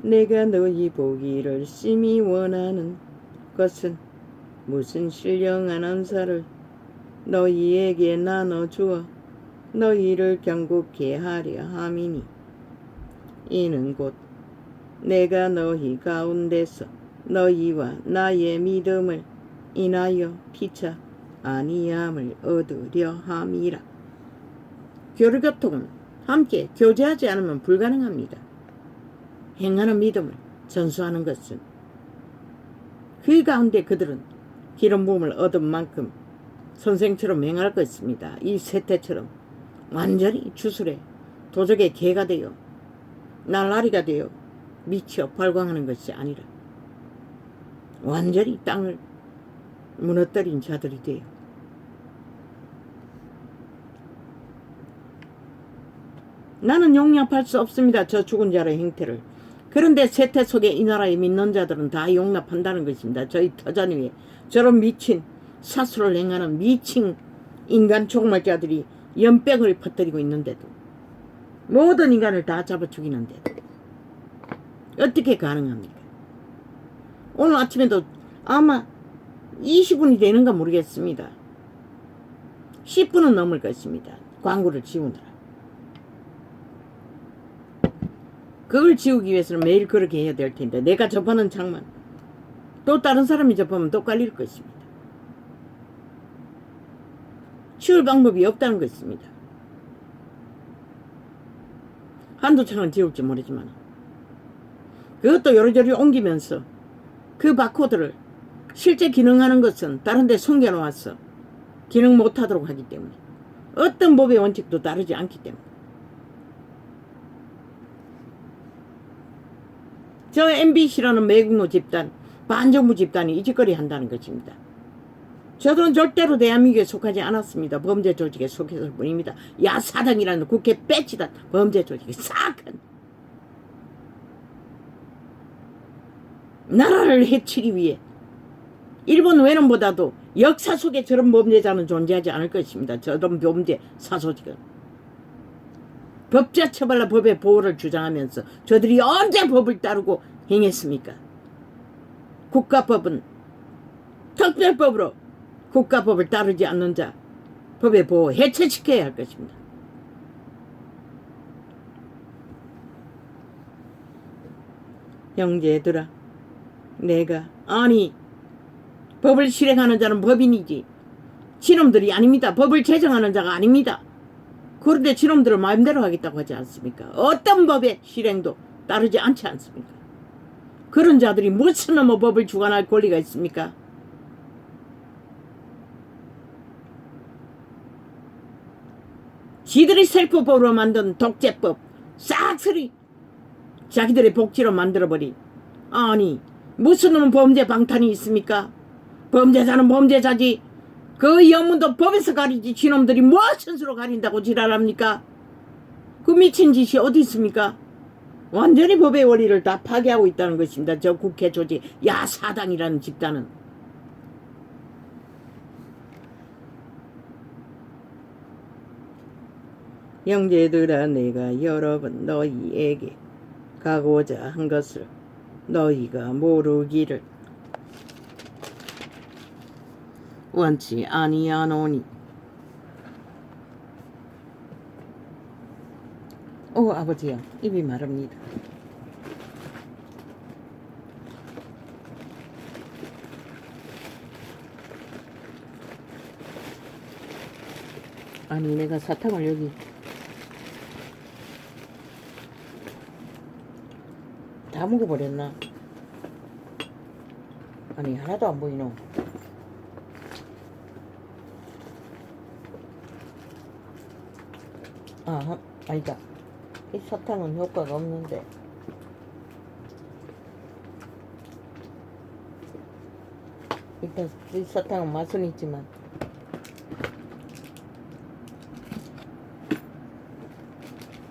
[SPEAKER 1] 내가 너희 보기를 심히 원하는 것은 무슨 신령한 은사를 너희에게 나눠주어 너희를 경고케 하려 함이니 이는 곧 내가 너희 가운데서 너희와 나의 믿음을 인하여 피차 아니함을 얻으려 함이라. 교류교통은 함께 교제하지 않으면 불가능합니다. 행하는 믿음을 전수하는 것은 그 가운데 그들은 기름 부음을 얻은 만큼 선생처럼 행할 것입니다. 이 세태처럼 완전히 주술에 도적의 개가 되어 날라리가 되어 미쳐 발광하는 것이 아니라 완전히 땅을 무너뜨린 자들이 되어 나는 용납할 수 없습니다. 저 죽은 자의 행태를. 그런데 세태 속에 이 나라에 믿는 자들은 다 용납한다는 것입니다. 저희 터전 위에 저런 미친 사수를 행하는 미친 인간 종말자들이 연병을 퍼뜨리고 있는데도 모든 인간을 다 잡아 죽이는데도 어떻게 가능합니까? 오늘 아침에도 아마 20분이 되는가 모르겠습니다. 10분은 넘을 것입니다. 광고를 지우느라. 그걸 지우기 위해서는 매일 그렇게 해야 될 텐데 내가 접하는 장만 또 다른 사람이 접하면 또 깔릴 것입니다. 치울 방법이 없다는 것입니다. 한두 창은 지울지 모르지만 그것도 요리조리 옮기면서 그 바코드를 실제 기능하는 것은 다른 데 숨겨놓았어 기능 못하도록 하기 때문에 어떤 법의 원칙도 다르지 않기 때문에 저 MBC라는 매국노 집단 반정부 집단이 이 짓거리 한다는 것입니다. 저들은 절대로 대한민국에 속하지 않았습니다. 범죄 조직에 속했을 뿐입니다. 야사당이라는 국회 빼치단 범죄 조직이 싹한 나라를 해치기 위해 일본 외놈보다도 역사 속에 저런 범죄자는 존재하지 않을 것입니다. 저런 범죄 사소직은 법자 처벌과 법의 보호를 주장하면서 저들이 언제 법을 따르고 행했습니까? 국가법은 특별법으로 국가법을 따르지 않는 자 법의 보호 해체시켜야 할 것입니다. 형제들아 내가 아니 법을 실행하는 자는 법인이지 지놈들이 아닙니다. 법을 제정하는 자가 아닙니다. 그런데 지놈들을 마음대로 하겠다고 하지 않습니까? 어떤 법의 실행도 따르지 않지 않습니까? 그런 자들이 무슨 법을 주관할 권리가 있습니까? 지들이 셀프법으로 만든 독재법 싹쓸이 자기들의 복지로 만들어버린. 아니 무슨 놈 범죄 방탄이 있습니까? 범죄자는 범죄자지. 그 영문도 법에서 가리지. 지놈들이 무슨 수로 가린다고 지랄합니까? 그 미친 짓이 어디 있습니까? 완전히 법의 원리를 다 파괴하고 있다는 것입니다. 저 국회 조직 야사당이라는 집단은. 형제들아, 내가 여러 번 너희에게 가고자 한 것을 너희가 모르기를 원치 아니하노니. 오, 아버지야, 입이 마릅니다. 아니 내가 사탕을 여기 다 먹어버렸나? 아니 하나도 안 보이노. 아니다. 이 사탕은 효과가 없는데. 일단 이 사탕은 맛은 있지만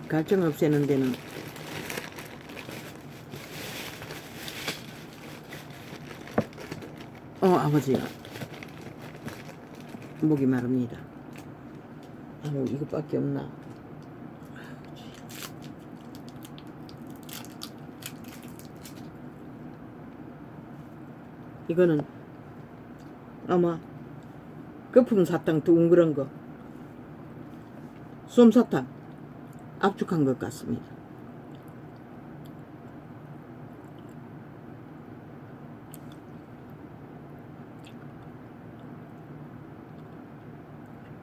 [SPEAKER 1] 갈증 없애는 데는 아버지야, 목이 마릅니다. 아무 이것밖에 없나? 이거는 아마 거품 사탕 둥그런 거, 솜사탕 압축한 것 같습니다.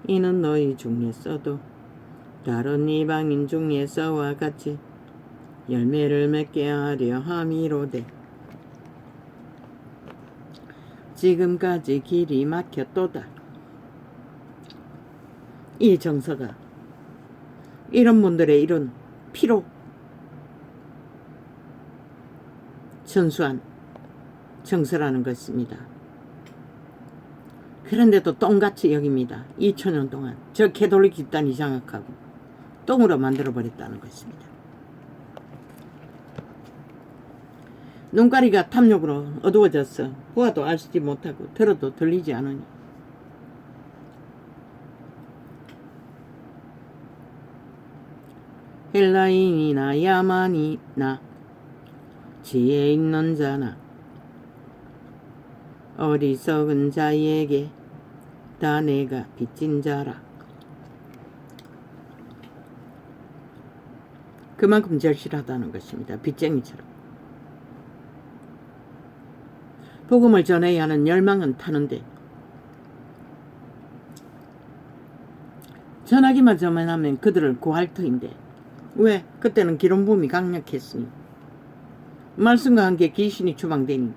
[SPEAKER 1] 이는 너희 중에서도 다른 이방인 중에서와 같이 열매를 맺게 하려 함이로되 지금까지 길이 막혔도다. 이 정서가 이런 분들의 이런 피로 전수한 정서라는 것입니다. 그런데도 똥같이 여깁니다. 2000년 동안 저 캐톨릭 집단이 장악하고 똥으로 만들어버렸다는 것입니다. 눈가리가 탐욕으로 어두워졌어. 보아도 알지 못하고 들어도 들리지 않으니. 헬라인이나 야만이나 지혜 있는 자나 어리석은 자에게 다 내가 빚진 자라. 그만큼 절실하다는 것입니다. 빚쟁이처럼. 복음을 전해야 하는 열망은 타는데 전하기만 전하면 그들을 구할 터인데 왜? 그때는 기름부음이 강력했으니 말씀과 함께 귀신이 추방되니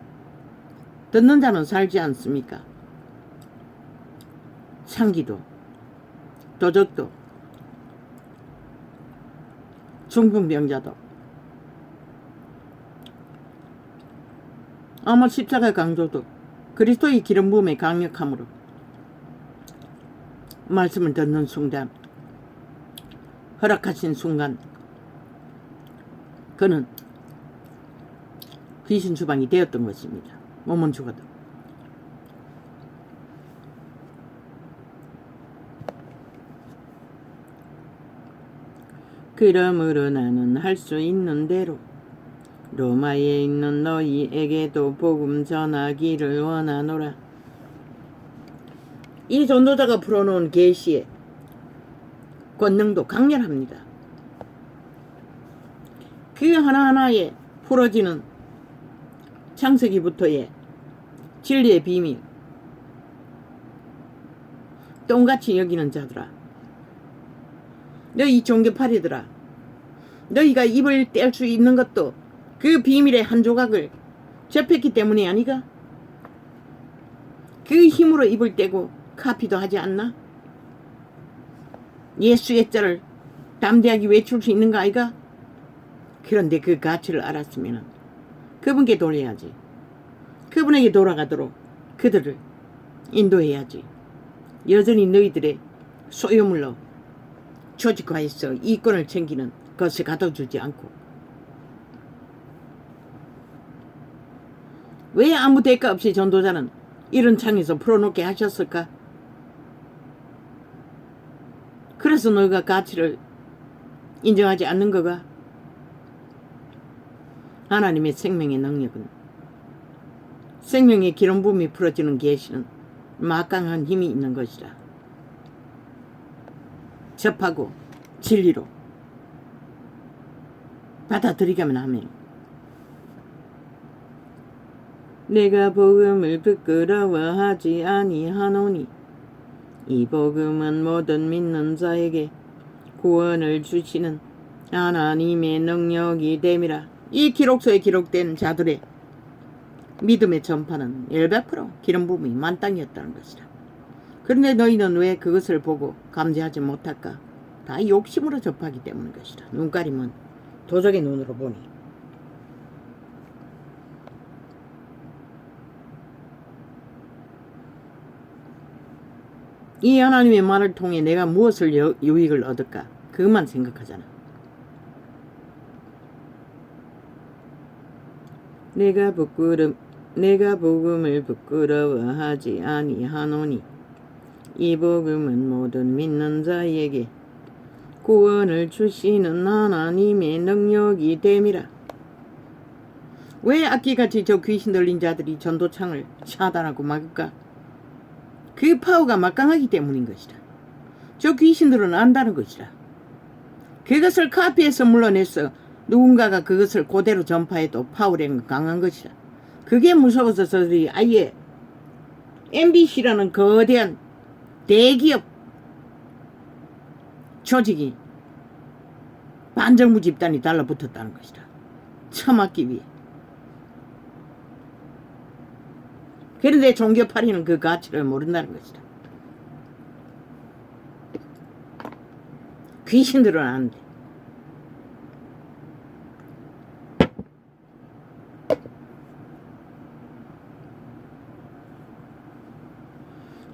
[SPEAKER 1] 듣는 자는 살지 않습니까? 창기도 도적도 중풍병자도 아마 십자가 강조도 그리스도의 기름 부음의 강력함으로 말씀을 듣는 순간, 허락하신 순간 그는 귀신 주방이 되었던 것입니다. 몸은 죽어도. 그러므로 나는 할 수 있는 대로 로마에 있는 너희에게도 복음 전하기를 원하노라. 이 전도자가 풀어놓은 계시의 권능도 강렬합니다. 그 하나하나에 풀어지는 창세기부터의 진리의 비밀, 똥같이 여기는 자들아, 너희 종교파리들아, 너희가 입을 뗄 수 있는 것도 그 비밀의 한 조각을 접했기 때문이 아니가? 그 힘으로 입을 떼고 카피도 하지 않나? 예수의 자를 담대하게 외칠 수 있는 거 아이가? 그런데 그 가치를 알았으면 그분께 돌려야지. 그분에게 돌아가도록 그들을 인도해야지. 여전히 너희들의 소유물로 조직화해서 이권을 챙기는 것을 가둬주지 않고 왜 아무 대가 없이 전도자는 이런 창에서 풀어놓게 하셨을까? 그래서 너희가 가치를 인정하지 않는 거가? 하나님의 생명의 능력은 생명의 기름 부음이 풀어지는 계시는 막강한 힘이 있는 것이라. 접하고 진리로 받아들이기만 하면 내가 복음을 부끄러워하지 아니하노니 이 복음은 모든 믿는 자에게 구원을 주시는 하나님의 능력이 됨이라. 이 기록서에 기록된 자들의 믿음의 전파는 100% 기름 부음이 만땅이었다는 것이라. 그런데 너희는 왜 그것을 보고 감지하지 못할까? 다 욕심으로 접하기 때문인 것이라. 눈가림은 도적의 눈으로 보니. 이 하나님의 말을 통해 내가 무엇을 유익을 얻을까? 그것만 생각하잖아. 내가 복음을 부끄러워하지 아니하노니 이 복음은 모든 믿는 자에게 구원을 주시는 하나님의 능력이 됨이라. 왜 악기같이 저 귀신 들린 자들이 전도창을 차단하고 막을까? 그 파워가 막강하기 때문인 것이다. 저 귀신들은 안다는 것이다. 그것을 카피해서 물러내서 누군가가 그것을 그대로 전파해도 파워력은 강한 것이다. 그게 무서워서 저들이 아예 MBC라는 거대한 대기업 조직이 반정부 집단이 달라붙었다는 것이다. 처맞기 위해. 그런데 종교파리는 그 가치를 모른다는 것이다. 귀신들은 아는데.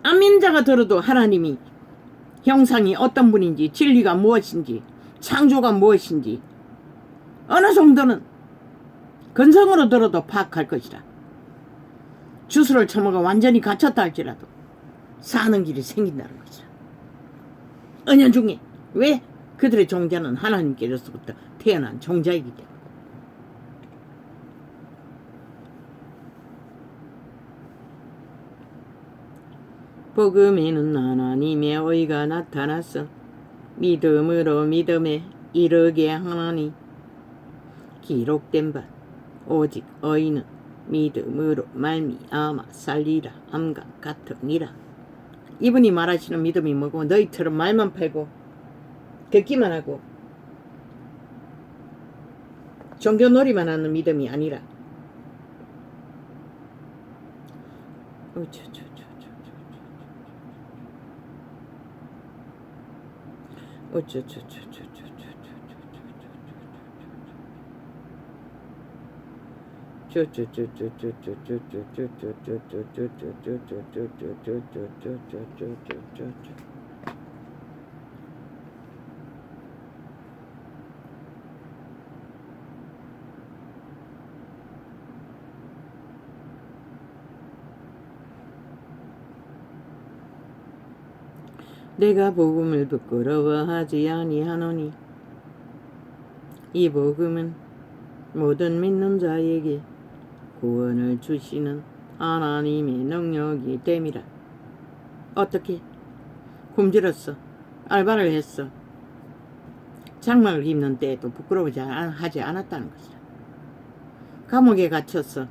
[SPEAKER 1] 안민자가 들어도 하나님이 형상이 어떤 분인지, 진리가 무엇인지, 창조가 무엇인지 어느 정도는 근성으로 들어도 파악할 것이다. 주스를 처먹어 완전히 갇혔다 할지라도 사는 길이 생긴다는 것이다. 은연중에. 왜? 그들의 종자는 하나님께로부터 태어난 종자이기 때문에. 복음에는 하나님의 의가 나타났어 믿음으로 믿음에 이르게 하나니 기록된 바 오직 의인은 믿음으로 말미암아 살리라 함과 같으니라. 이분이 말하시는 믿음이 뭐고 너희처럼 말만 팔고 듣기만 하고 종교놀이만 하는 믿음이 아니라 내가 복음을 부끄러워하지 아니하노니 이 복음은 모든 믿는 자에게 구원을 주시는 하나님의 능력이 됨이라. 어떻게? 굶주렸어. 알바를 했어. 장막을 입는 때에도 부끄러워하지 않았다는 것이다. 감옥에 갇혔어.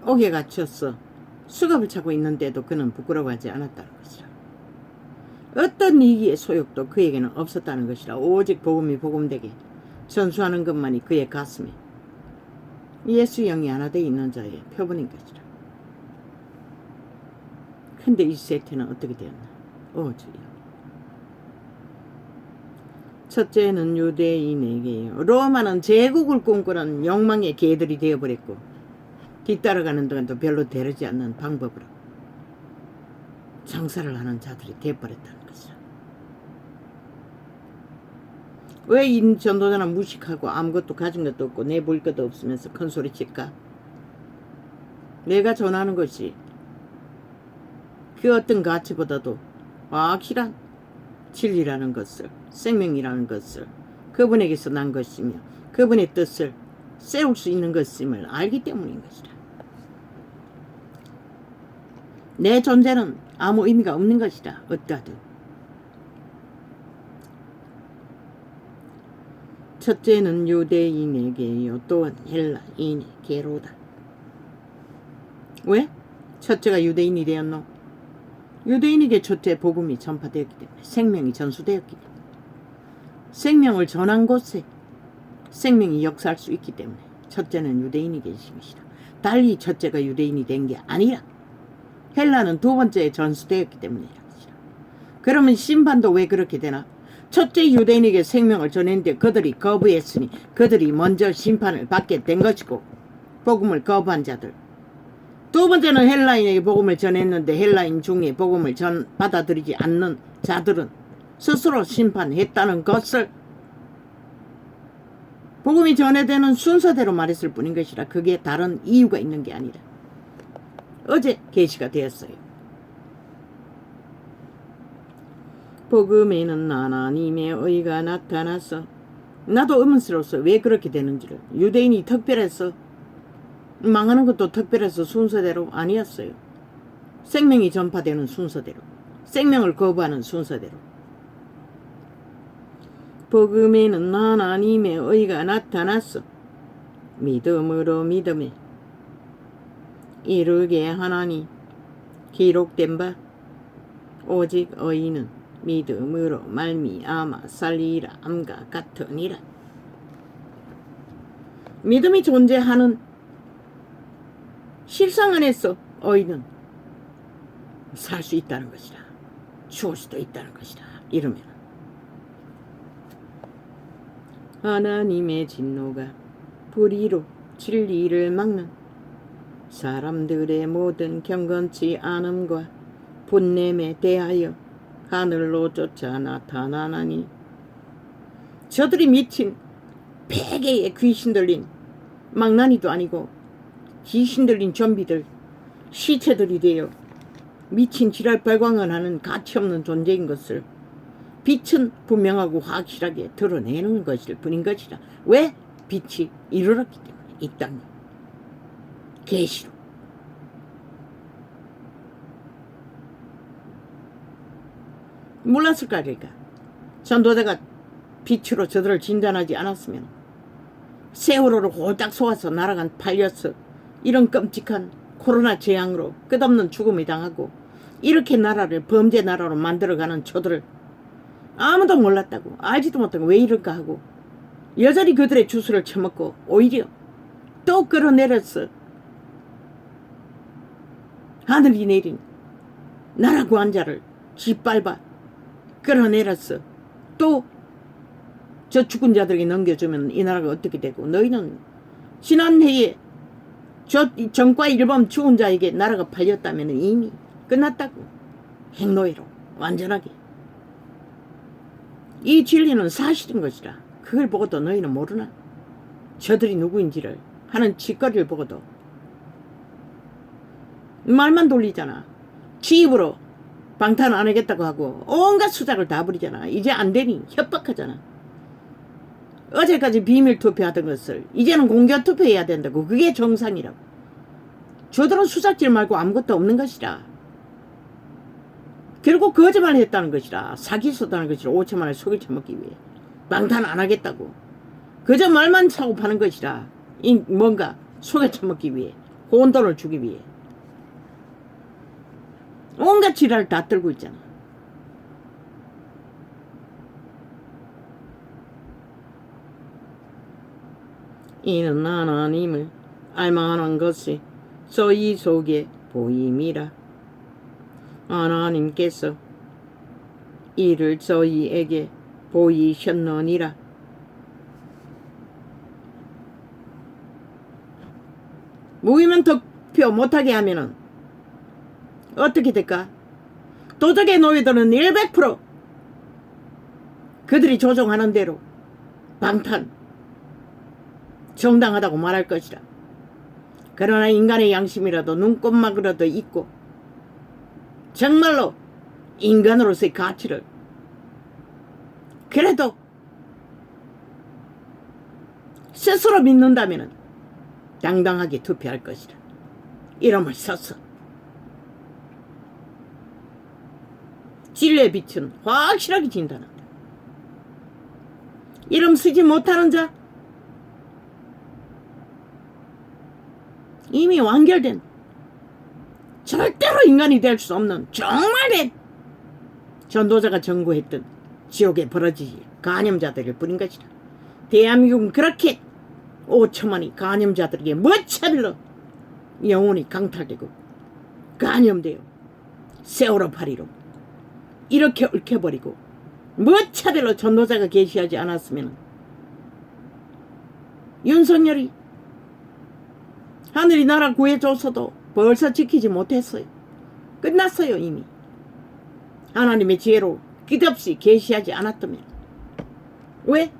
[SPEAKER 1] 옥에 갇혔어. 수갑을 차고 있는데도 그는 부끄러워하지 않았다는 것이다. 어떤 이기의 소욕도 그에게는 없었다는 것이라. 오직 복음이 복음되게 전수하는 것만이 그의 가슴에 예수 영이 하나 되어 있는 자의 표본인 것이라. 근데 이 세태는 어떻게 되었나? 주여. 첫째는 유대인에게요. 로마는 제국을 꿈꾸는 욕망의 개들이 되어버렸고 뒤따라가는 동안도 별로 되르지 않는 방법으로 장사를 하는 자들이 되어버렸다는 것이죠. 왜 이 전도자는 무식하고 아무것도 가진 것도 없고 내볼 것도 없으면서 큰 소리 칠까? 내가 전하는 것이 그 어떤 가치보다도 확실한 진리라는 것을, 생명이라는 것을 그분에게서 난 것이며 그분의 뜻을 세울 수 있는 것임을 알기 때문인 것이다. 내 존재는 아무 의미가 없는 것이다. 어떠하든. 첫째는 유대인에게요, 또한 헬라인에게로다. 왜? 첫째가 유대인이 되었노? 유대인에게 첫째 복음이 전파되었기 때문에, 생명이 전수되었기 때문에, 생명을 전한 곳에 생명이 역사할 수 있기 때문에 첫째는 유대인이 계신 것이다. 달리 첫째가 유대인이 된 게 아니라 헬라는 두 번째에 전수되었기 때문이라 것이다. 그러면 심판도 왜 그렇게 되나? 첫째 유대인에게 생명을 전했는데 그들이 거부했으니 그들이 먼저 심판을 받게 된 것이고, 복음을 거부한 자들. 두 번째는 헬라인에게 복음을 전했는데 헬라인 중에 복음을 받아들이지 않는 자들은 스스로 심판했다는 것을 복음이 전해되는 순서대로 말했을 뿐인 것이라 그게 다른 이유가 있는 게 아니라 어제 계시가 되었어요. 복음에는 하나님의 의가 나타나서, 나도 의문스러웠어요. 왜 그렇게 되는지를. 유대인이 특별해서 망하는 것도 특별해서 순서대로 아니었어요. 생명이 전파되는 순서대로, 생명을 거부하는 순서대로. 복음에는 하나님의 의가 나타났어. 믿음으로 믿음에 이르게 하나니 기록된 바 오직 의인은 믿음으로 말미암아 살리라 함과 같으니라. 믿음이 존재하는 실상 안에서 의인은 살 수 있다는 것이다. 죽을 수도 있다는 것이다. 이러면 하나님의 진노가 불의로 진리를 막는 사람들의 모든 경건치 않음과 분냄에 대하여 하늘로 쫓아 나타나나니, 저들이 미친 폐계의 귀신 들린 망나니도 아니고 귀신 들린 좀비들, 시체들이 되어 미친 지랄 발광을 하는 가치없는 존재인 것을 빛은 분명하고 확실하게 드러내는 것일 뿐인 것이라. 왜? 빛이 이르렀기 때문에 이 땅에 계시로. 몰랐을까? 그러니까 전도자가 빛으로 저들을 진단하지 않았으면 세월호를 홀딱 쏘아서 날아간 팔려서 이런 끔찍한 코로나 재앙으로 끝없는 죽음이 당하고 이렇게 나라를 범죄 나라로 만들어가는 저들을 아무도 몰랐다고, 알지도 못하고 왜 이럴까 하고 여전히 그들의 주술을 처먹고 오히려 또 끌어내렸어. 하늘이 내린 나라 구한자를 짓밟아 끌어내렸어. 또 저 죽은 자들에게 넘겨주면 이 나라가 어떻게 되고, 너희는 지난해에 저 정과 일범 죽은 자에게 나라가 팔렸다면 이미 끝났다고. 행노예로 완전하게. 이 진리는 사실인 것이라. 그걸 보고도 너희는 모르나? 저들이 누구인지를 하는 짓거리를 보고도 말만 돌리잖아. 지 입으로 방탄 안 하겠다고 하고 온갖 수작을 다 부리잖아. 이제 안 되니 협박하잖아. 어제까지 비밀 투표하던 것을 이제는 공개 투표해야 된다고. 그게 정상이라고. 저들은 수작질 말고 아무것도 없는 것이라. 결국 거짓말 했다는 것이라. 사기 썼다는 것이라. 5천만 원을 속일 처먹기 위해 방탄 안 하겠다고. 그저 말만 사고 파는 것이라. 뭔가 속여 처먹기 위해, 혼돈을 주기 위해 온갖 지랄을 다 떨고 있잖아. 이는 하나님을 알만한 것이 저희 속에 보임이라. 하나님께서 이를 저희에게 보이셨느니라. 무기명 득표 못하게 하면은 어떻게 될까? 도적의 노예들은 100% 그들이 조종하는 대로 방탄 정당하다고 말할 것이라. 그러나 인간의 양심이라도 눈꼽만이라도 있고 정말로 인간으로서의 가치를 그래도 스스로 믿는다면 당당하게 투표할 것이라. 이름을 써서 진리의 빛은 확실하게 진단한다. 이름 쓰지 못하는 자, 이미 완결된, 절대로 인간이 될 수 없는 정말된 전도자가 전고했던 지옥에 벌어지지 간염자들을 뿌린 것이다. 대한민국은 그렇게 5천만이 간염자들에게 무차별로 영혼이 강탈되고 간염되어 세월호 파리로 이렇게 얽혀버리고 무차별로 전도자가 계시하지 않았으면 윤석열이 하늘이 나라 구해줬어도 벌써 지키지 못했어요. 끝났어요. 이미 하나님의 지혜로 끝없이 계시하지 않았다면. 왜?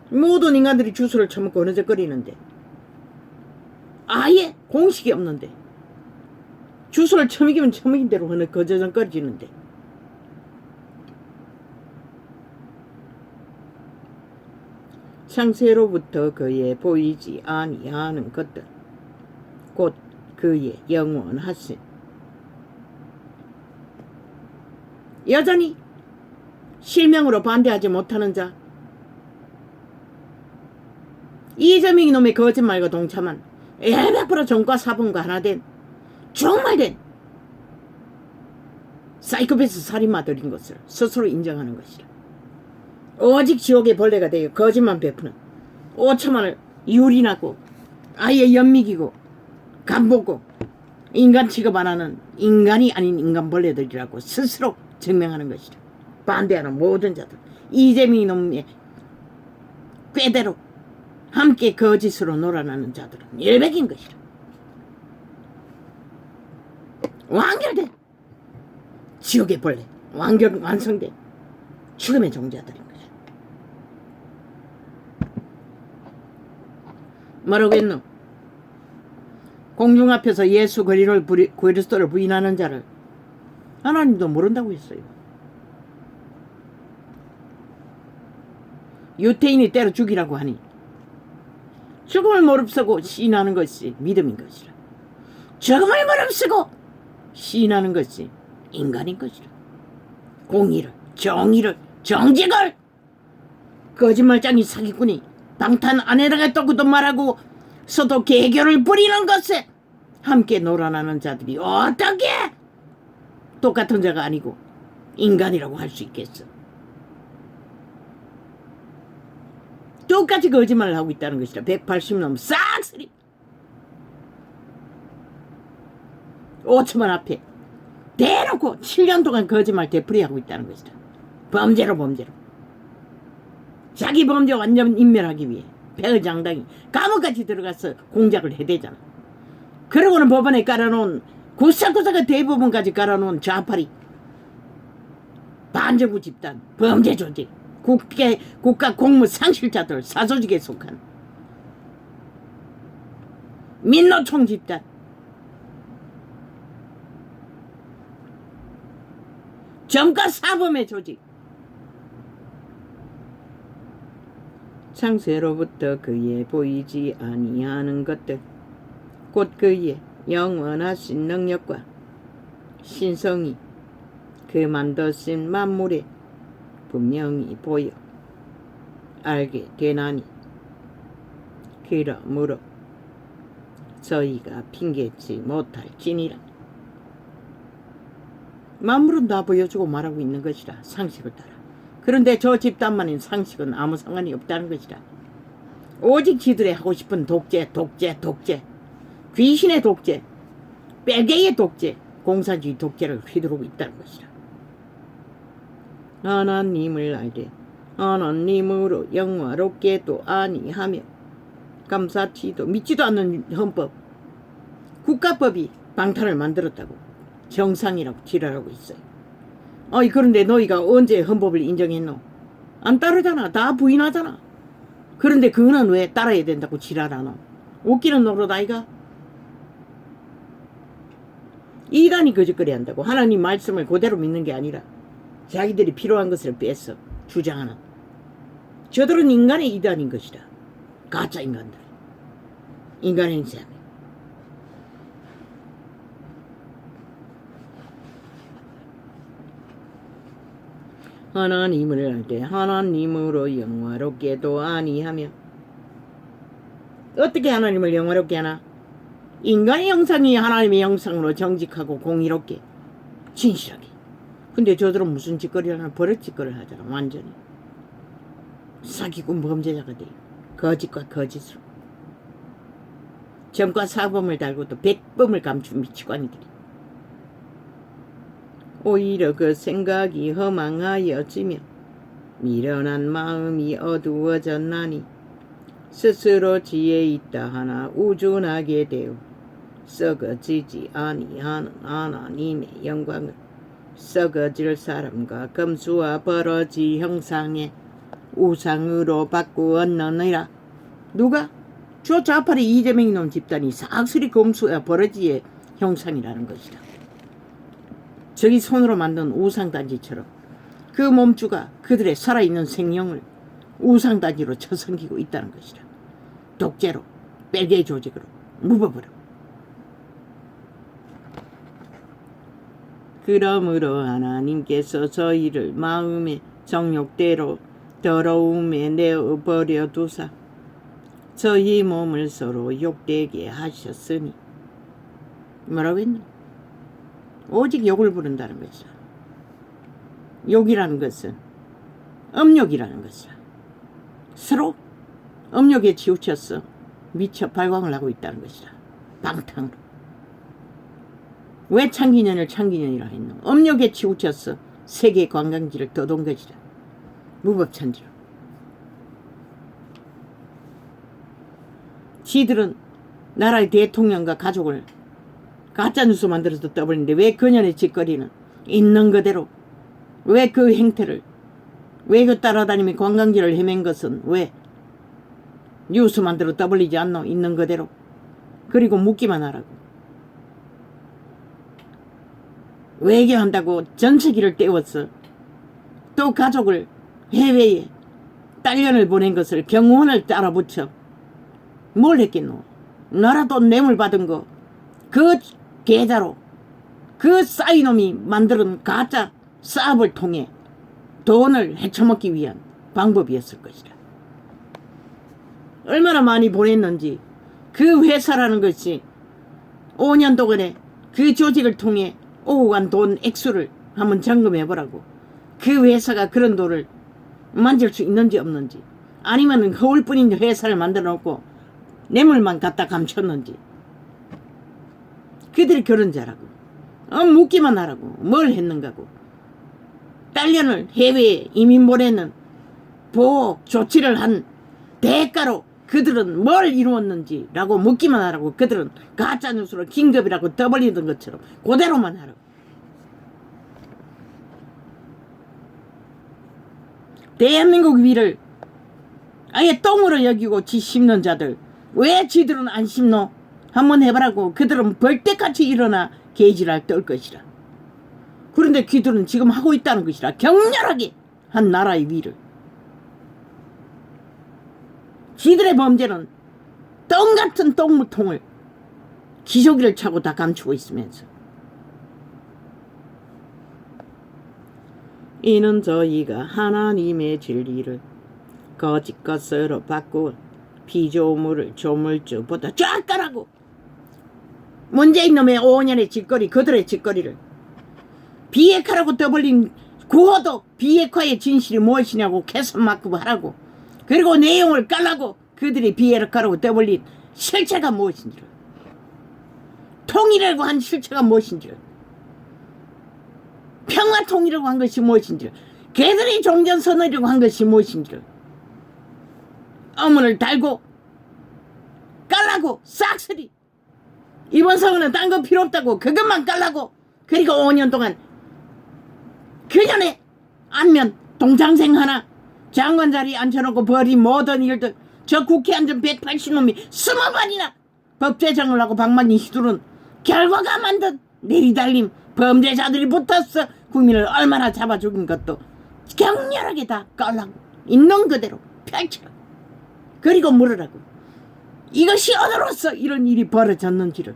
[SPEAKER 1] 모든 인간들이 주술을 처먹고 어느적거리는데 아예 공식이 없는데 주술을 처먹이면 처먹인 대로 거저정거리지는데 창세로부터 그의 보이지 아니하는 것들 곧 그의 영원하신 여전히 실명으로 반대하지 못하는 자, 이재명 이놈의 거짓말과 동참한 100% 정과 사본과 하나 된 정말된 사이코패스 살인마들인 것을 스스로 인정하는 것이라. 오직 지옥의 벌레가 되어 거짓만 베푸는 5천만을 유린하고 아예 연미기고 간보고 인간 취급 안 하는 인간이 아닌 인간벌레들이라고 스스로 증명하는 것이라. 반대하는 모든 자들, 이재명 이놈의 꾀대로 함께 거짓으로 놀아나는 자들은 일백인 것이라. 완결된 지옥의 벌레, 완성된 죽음의 종자들인 것이라. 뭐라고 했노? 공중 앞에서 예수 그리스도를 부인하는 자를 하나님도 모른다고 했어요. 유태인이 때려 죽이라고 하니 죽음을 무릅쓰고 시인하는 것이 믿음인 것이라. 죽음을 무릅쓰고 시인하는 것이 인간인 것이라. 공의를, 정의를, 정직을 거짓말장이 사기꾼이 방탄 안에다가 또그도 말하고 서도 개교를 부리는 것에 함께 놀아나는 자들이 어떻게 똑같은 자가 아니고 인간이라고 할 수 있겠어? 똑같이 거짓말을 하고 있다는 것이라. 180놈 싹쓸이 5천만 앞에 대놓고 7년 동안 거짓말 되풀이하고 있다는 것이다. 범죄로 자기 범죄 완전 인멸하기 위해 폐의장당이 감옥까지 들어가서 공작을 해대잖아. 그러고는 법원에 깔아놓은 구석구석의 대부분까지 깔아놓은 좌파리 반정부 집단 범죄 조직 국가 공무 상실자들 사조직에 속한 민노총 집단 정가 사범의 조직 창세로부터 그의 보이지 아니하는 것들 곧 그의 영원하신 능력과 신성이 그 만드신 만물에 분명히 보여 알게 되나니 그러므로 저희가 핑계치 못할지니라. 만물은 다 보여주고 말하고 있는 것이라. 상식을 따라. 그런데 저 집단만인 상식은 아무 상관이 없다는 것이라. 오직 지들의 하고 싶은 독재 귀신의 독재 빨갱이의 독재 공산주의 독재를 휘두르고 있다는 것이라. 하나님을 알되 하나님으로 영화롭게도 아니하며 감사치도 믿지도 않는 헌법 국가법이 방탄을 만들었다고 정상이라고 지랄하고 있어요. 그런데 너희가 언제 헌법을 인정했노? 안 따르잖아. 다 부인하잖아. 그런데 그거는 왜 따라야 된다고 지랄하노? 웃기는 노릇 아이가? 이단이 거짓거리 한다고. 하나님 말씀을 그대로 믿는 게 아니라 자기들이 필요한 것을 뺏어 주장하는 저들은 인간의 이단인 것이다. 가짜 인간들. 인간 행세하며 하나님을 할 때 하나님으로 영화롭게도 아니하며 어떻게 하나님을 영화롭게 하나? 인간의 형상이 하나님의 형상으로 정직하고 공의롭게 진실하게. 근데 저들은 무슨 짓거리를 하나? 버릇 짓거리를 하잖아. 완전히 사기꾼 범죄자가 돼. 거짓과 거짓으로 점과 사범을 달고도 백범을 감춘 미치광이들이. 오히려 그 생각이 허망하여지며 미련한 마음이 어두워졌나니 스스로 지혜 있다 하나 우준하게 되어 썩어지지 아니하는 하나님의 영광을 썩어질 사람과 검수와 버러지 형상의 우상으로 바꾸었느니라. 누가? 저 좌파리 이재명 이놈 집단이 싹쓸이 검수와 버러지의 형상이라는 것이다. 저기 손으로 만든 우상단지처럼 그 몸주가 그들의 살아있는 생명을 우상단지로 쳐섬기고 있다는 것이다. 독재로, 빨개 조직으로, 무법으로. 그러므로 하나님께서 저희를 마음의 정욕대로 더러움에 내어버려 두사 저희 몸을 서로 욕되게 하셨으니 뭐라고 했노? 오직 욕을 부른다는 것이다. 욕이라는 것은 음욕이라는 것이다. 서로 음욕에 치우쳤어 미쳐 발광을 하고 있다는 것이다. 방탕으로. 왜 창기년을 창기년이라 했노? 음욕에 치우쳤어 세계 관광지를 떠돈 것이다. 무법천지로. 지들은 나라의 대통령과 가족을 가짜뉴스 만들어서 떠버리는데 왜 그년의 짓거리는 있는 그대로 왜 그 행태를 왜 그 따라다니며 관광지를 헤맨 것은 왜 뉴스 만들어 떠벌리지 않노? 있는 그대로. 그리고 묻기만 하라고. 외교한다고 전세기를 떼웠어. 또 가족을 해외에 딸년을 보낸 것을 경호원을 따라 붙여 뭘 했겠노? 나라도 뇌물 받은 거 그 계좌로 그 싸이놈이 만드는 가짜 사업을 통해 돈을 헤쳐먹기 위한 방법이었을 것이다. 얼마나 많이 보냈는지 그 회사라는 것이 5년 동안에 그 조직을 통해 오고 간 돈 액수를 한번 점검해보라고. 그 회사가 그런 돈을 만질 수 있는지 없는지, 아니면 허울뿐인 회사를 만들어 놓고 뇌물만 갖다 감췄는지. 그들이 그런 자라고. 묻기만 하라고. 뭘 했는가고. 딸년을 해외에 이민 보내는 보호 조치를 한 대가로 그들은 뭘 이루었는지라고 묻기만 하라고. 그들은 가짜뉴스로 긴급이라고 떠벌리던 것처럼 그대로만 하라고. 대한민국 위를 아예 똥으로 여기고 지 심는 자들 왜 지들은 안 심노? 한번 해보라고. 그들은 벌떼같이 일어나 개지랄 떨 것이라. 그런데 그들은 지금 하고 있다는 것이라. 격렬하게 한 나라의 위를. 지들의 범죄는 똥같은 똥무통을 기저귀를 차고 다 감추고 있으면서 이는 저희가 하나님의 진리를 거짓 것으로 바꾸어 피조물을 조물주보다 쫙 까라고. 문재인 놈의 5년의 짓거리, 그들의 짓거리를 비핵화라고 떠벌린 구호도 비핵화의 진실이 무엇이냐고 캐선마크 하라고. 그리고 내용을 깔라고. 그들이 비핵화라고 떠벌린 실체가 무엇인지를, 통일이라고 한 실체가 무엇인지를, 평화통일이라고 한 것이 무엇인지를 걔들이 종전선언이라고 한 것이 무엇인지를 어문을 달고 깔라고 싹쓸이 이번 선거는 딴 거 필요 없다고 그것만 깔라고 그리고 5년 동안 그년의 안면 동창생 하나 장관 자리에 앉혀놓고 벌인 모든 일들 저 국회 앉은 180놈이 20번이나 법제정을 하고 방망이 휘두른 결과가 만든 내리달림 범죄자들이 붙었어 국민을 얼마나 잡아 죽인 것도 격렬하게 다 깔라고 있는 그대로 펼치라고 그리고 물으라고 이것이 어디로서 이런 일이 벌어졌는지를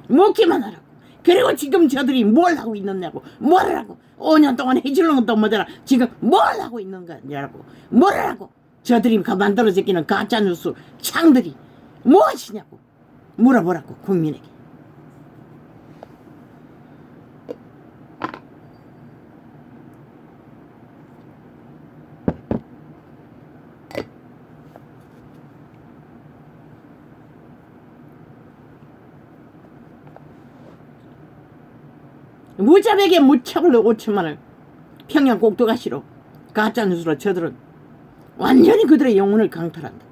[SPEAKER 1] 묻기만 하라고 그리고 지금 저들이 뭘 하고 있느냐고 뭘 하라고 5년 동안 해주는 것도 뭐더라 지금 뭘 하고 있는 거냐고 뭘 하라고 저들이 만들어 제끼는 가짜뉴스 창들이 무엇이냐고 물어보라고 국민에게 무자백에 무척을 5천만을 평양 꼭두가시로 가짜뉴스로 저들은 완전히 그들의 영혼을 강탈한다.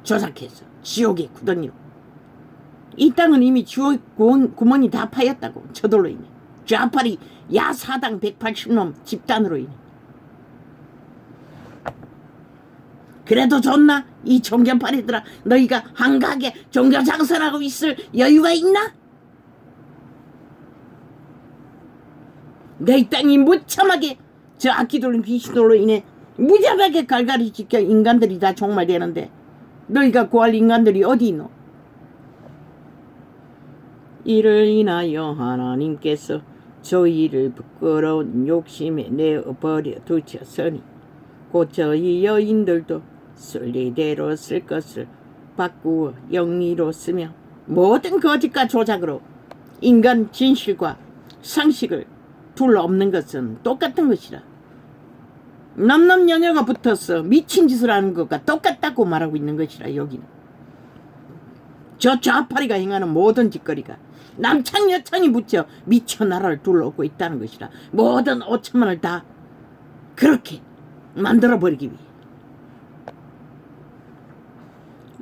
[SPEAKER 1] 조작해서 지옥의 구덩이로. 이 땅은 이미 지옥 구멍이 다 파였다고 저들로 인해. 좌파리 야사당 180놈 집단으로 인해. 그래도 좋나? 이 종교파리들아 너희가 한가하게 종교 장선하고 있을 여유가 있나? 내 땅이 무참하게 저 악기돌린 귀신들로 인해 무자백에 갈갈이 지켜 인간들이 다 종말되는데 너희가 구할 인간들이 어디 있노? 이를 인하여 하나님께서 저희를 부끄러운 욕심에 내어버려 두셨으니 곧 저희 여인들도 순리대로 쓸 것을 바꾸어 영리로 쓰며 모든 거짓과 조작으로 인간 진실과 상식을 둘러엎는 것은 똑같은 것이라. 남남녀녀가 붙어서 미친 짓을 하는 것과 똑같다고 말하고 있는 것이라. 여기는 저 좌파리가 행하는 모든 짓거리가 남창 여창이 붙여 미쳐 나라를 둘러엎고 있다는 것이라. 모든 5천만을 다 그렇게 만들어버리기 위해.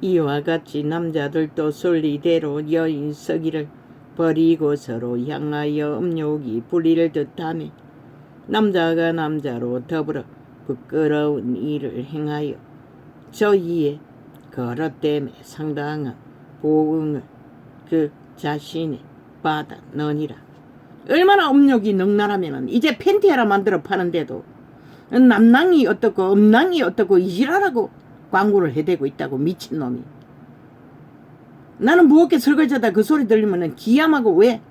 [SPEAKER 1] 이와 같이 남자들도 순리대로 여인 서기를 버리고 서로 향하여 음욕이 불릴 듯하며 남자가 남자로 더불어 부끄러운 일을 행하여 저희의 거릇됨에 상당한 보응을 그 자신이 받아느니라. 얼마나 음욕이 능란하면 이제 팬티 하나 만들어 파는데도 남낭이 어떻고 음낭이 어떻고 이지랄하고 광고를 해대고 있다고 미친놈이. 나는 무겁게 설거지하다 그 소리 들리면 기함하고 왜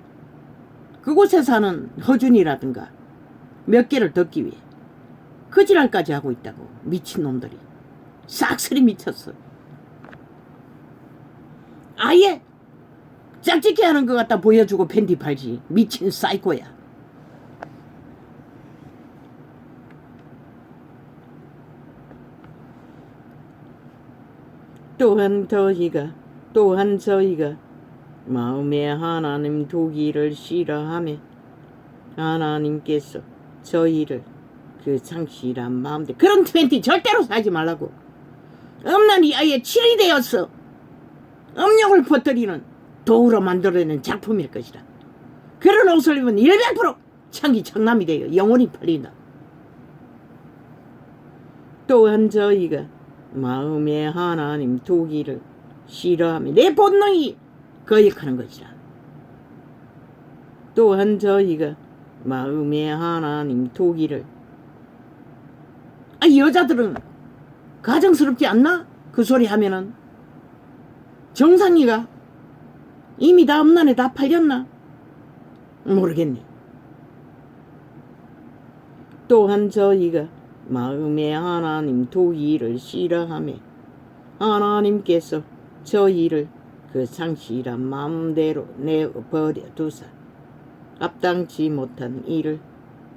[SPEAKER 1] 그곳에 사는 허준이라든가 몇 개를 듣기 위해 그 지랄까지 하고 있다고. 미친놈들이 싹쓸이 미쳤어. 아예 짝짓기 하는 것 갖다 보여주고 팬티 팔지. 미친 사이코야. 또한 저희가 마음에 하나님 두기를 싫어하며 하나님께서 저희를 그 상실한 마음대로 그런 팬티 절대로 사지 말라고. 음란이 아예 칠이 되어서 음욕을 퍼뜨리는 도구로 만들어낸 작품일 것이라. 그런 옷을 입으면 100% 청남이 돼요. 영혼이 팔린다. 또한 저희가 마음에 하나님 두기를 싫어하며 내 본능이 거역하는 것이라. 또한 저희가 마음에 하나님 두기를 여자들은 가정스럽지 않나? 그 소리 하면은 정상이가 이미 다 음란에 다 팔렸나? 모르겠네. 또한 저희가 마음에 하나님 두기를 싫어하며 하나님께서 저희를 그 상실한 마음대로 내버려 두사 합당치 못한 일을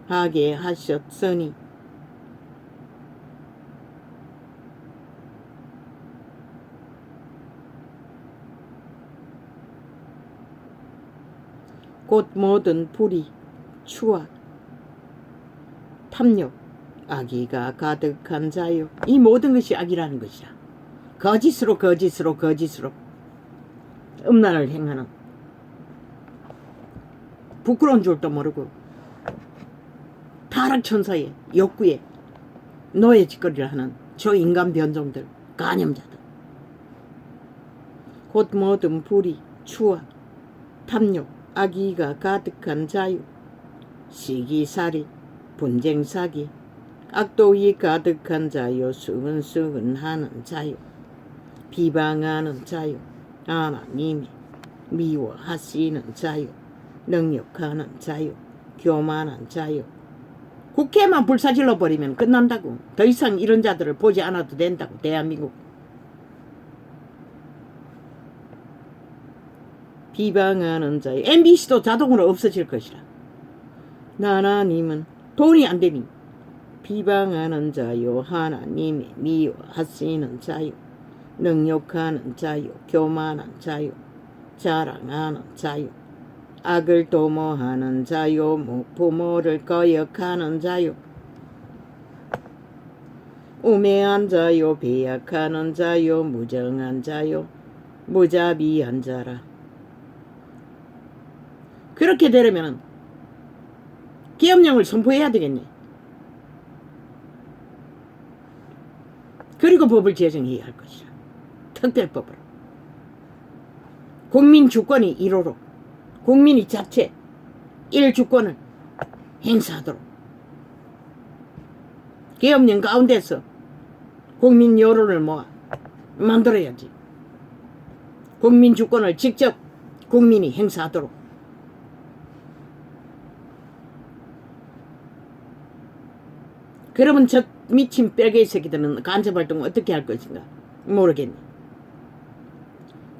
[SPEAKER 1] 하게 하셨으니 곧 모든 불의, 추악, 탐욕, 악의가 가득한 자요. 이 모든 것이 악이라는 것이라. 거짓으로 음란을 행하는, 부끄러운 줄도 모르고 타락천사의 욕구에 노예짓거리를 하는 저 인간 변종들, 간염자들. 곧 모든 불의, 추악, 탐욕, 악의가 가득한 자요. 시기살이, 분쟁사기, 악독이 가득한 자요. 수근수근하는 자요. 비방하는 자요. 하나님이 미워하시는 자요. 능욕하는 자요. 교만한 자요. 국회만 불사질러 버리면 끝난다고. 더 이상 이런 자들을 보지 않아도 된다고. 대한민국. 비방하는 자요. MBC도 자동으로 없어질 것이라. 하나님은 돈이 안 되니 비방하는 자요. 하나님이 미워하시는 자요. 능욕하는 자요. 교만한 자요. 자랑하는 자요. 악을 도모하는 자요. 부모를 거역하는 자요. 우매한 자요. 배약하는 자요. 무정한 자요. 무자비한 자라. 그렇게 되려면 계엄령을 선포해야 되겠네. 그리고 법을 제정해야 할 것이라. 특별법으로. 국민 주권이 1호로 국민이 자체 일주권을 행사하도록 계엄령 가운데서 국민 여론을 모아 만들어야지. 국민 주권을 직접 국민이 행사하도록. 그러면 저 미친 뺄개이 새끼들은 간첩활동을 어떻게 할 것인가 모르겠네.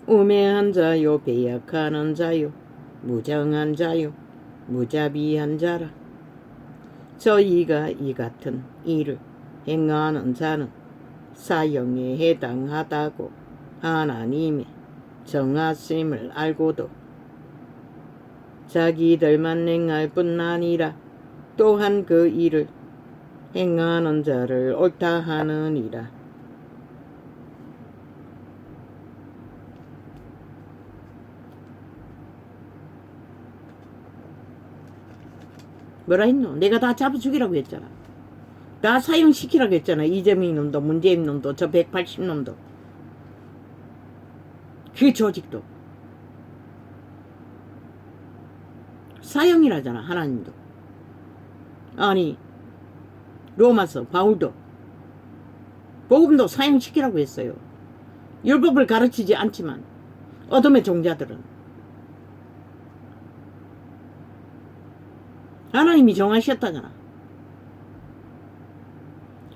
[SPEAKER 1] 우매한 자요. 배약하는 자요. 무정한 자요. 무자비한 자라. 저희가 이 같은 일을 행하는 자는 사형에 해당하다고 하나님의 정하심을 알고도 자기들만 행할 뿐 아니라 또한 그 일을 행하는 자를 옳다 하느니라. 뭐라 했노? 내가 다 잡아 죽이라고 했잖아. 다 사형시키라고 했잖아. 이재명 놈도 문재인 놈도 저 180놈도 그 조직도 사형이라잖아. 하나님도. 아니 로마서 바울도 복음도 사형시키라고 했어요. 율법을 가르치지 않지만 어둠의 종자들은 하나님이 정하셨다잖아.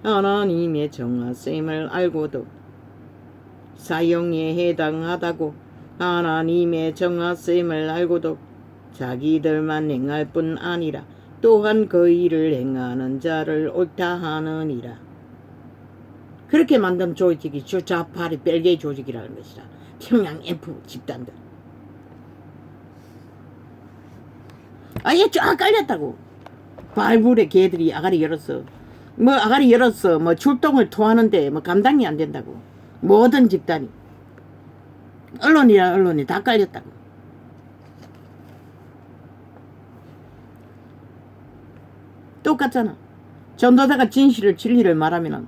[SPEAKER 1] 하나님의 정하심을 알고도 사형에 해당하다고 하나님의 정하심을 알고도 자기들만 행할 뿐 아니라 또한 그 일을 행하는 자를 옳다 하느니라. 그렇게 만든 조직이 주좌파리 뺄개이 조직이라는 것이라. 평양 F 집단들. 아예 쫙 깔렸다고. 발굴의 개들이 아가리 열었어. 뭐 출동을 토하는데 뭐 감당이 안 된다고. 모든 집단이. 언론이랑 언론이 다 깔렸다고. 똑같잖아. 전도사가 진리를 말하면은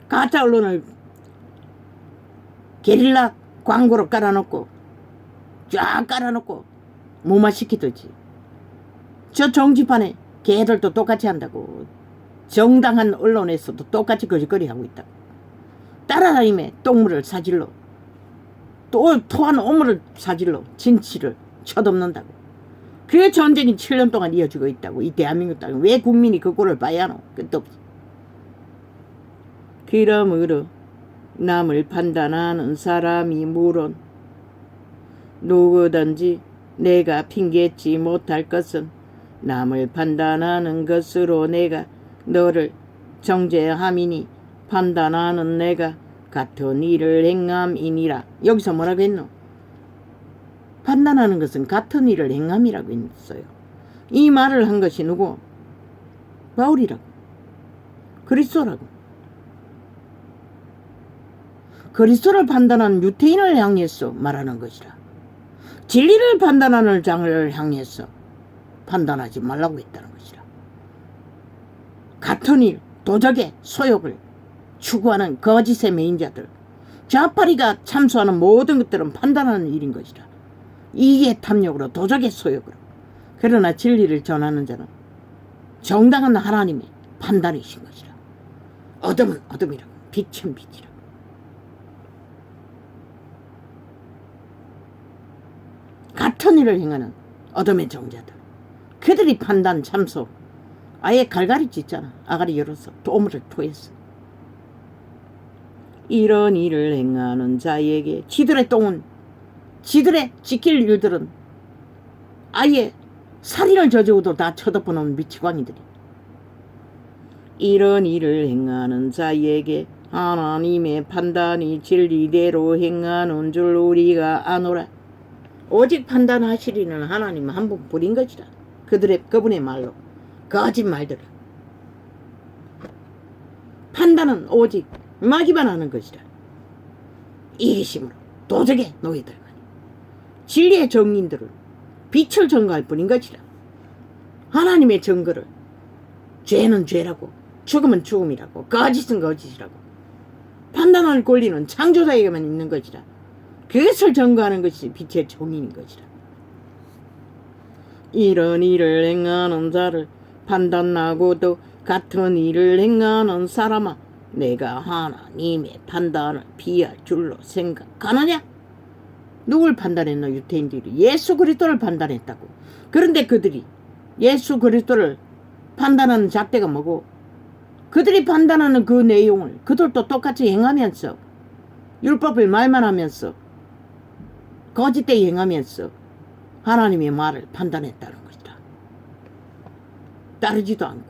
[SPEAKER 1] 가짜 언론을 게릴라 광고로 깔아놓고 쫙 깔아놓고 무마시키듯이. 저 정치판에 걔들도 똑같이 한다고. 정당한 언론에서도 똑같이 거짓거리 하고 있다고. 따라다니며 똥물을 사질러 또 토한 오물을 사질러 진치를 쳐덮는다고. 그 전쟁이 7년 동안 이어지고 있다고. 이 대한민국 땅에 왜 국민이 그 꼴을 봐야 하노? 끝도 없어. 그러므로 남을 판단하는 사람이 물론 누구든지 내가 핑계치 못할 것은 남을 판단하는 것으로 내가 너를 정죄함이니 판단하는 내가 같은 일을 행함이니라. 여기서 뭐라고 했노? 판단하는 것은 같은 일을 행함이라고 했어요. 이 말을 한 것이 누구? 바울이라고. 그리스도라고. 그리스도를 판단하는 유태인을 향해서 말하는 것이라. 진리를 판단하는 장을 향해서 판단하지 말라고 했다는 것이라. 같은 일, 도적의 소욕을 추구하는 거짓의 매인자들, 좌파리가 참수하는 모든 것들은 판단하는 일인 것이라. 이게 탐욕으로, 도적의 소욕으로. 그러나 진리를 전하는 자는 정당한 하나님의 판단이신 것이라. 어둠은 어둠이라고, 빛은 빛이라고. 같은 일을 행하는 어둠의 종자들, 그들이 판단 참소, 아예 갈갈이 찢잖아. 아가리 열어서 도물을 토했어. 이런 일을 행하는 자에게 지들의 똥은, 지들의 지킬 일들은 아예 살인을 저지르고도 다 쳐다보는 미치광이들이. 이런 일을 행하는 자에게 하나님의 판단이 진리대로 행하는 줄 우리가 아노라. 오직 판단하시리는 하나님 한 분뿐인 것이라. 그분의 말로 거짓말들. 판단은 오직 마귀만 하는 것이라. 이기심으로 도적의 노예들만, 진리의 정인들은 빛을 전가할 뿐인 것이라. 하나님의 증거를 죄는 죄라고, 죽음은 죽음이라고, 거짓은 거짓이라고 판단할 권리는 창조자에게만 있는 것이라. 그것을 전가하는 것이 빛의 정인인 것이라. 이런 일을 행하는 자를 판단하고도 같은 일을 행하는 사람아, 내가 하나님의 판단을 비할 줄로 생각하느냐? 누굴 판단했노? 유태인들이 예수 그리스도를 판단했다고. 그런데 그들이 예수 그리스도를 판단하는 잣대가 뭐고, 그들이 판단하는 그 내용을 그들도 똑같이 행하면서, 율법을 말만 하면서 거짓되이 행하면서 하나님의 말을 판단했다는 것이다. 따르지도 않고.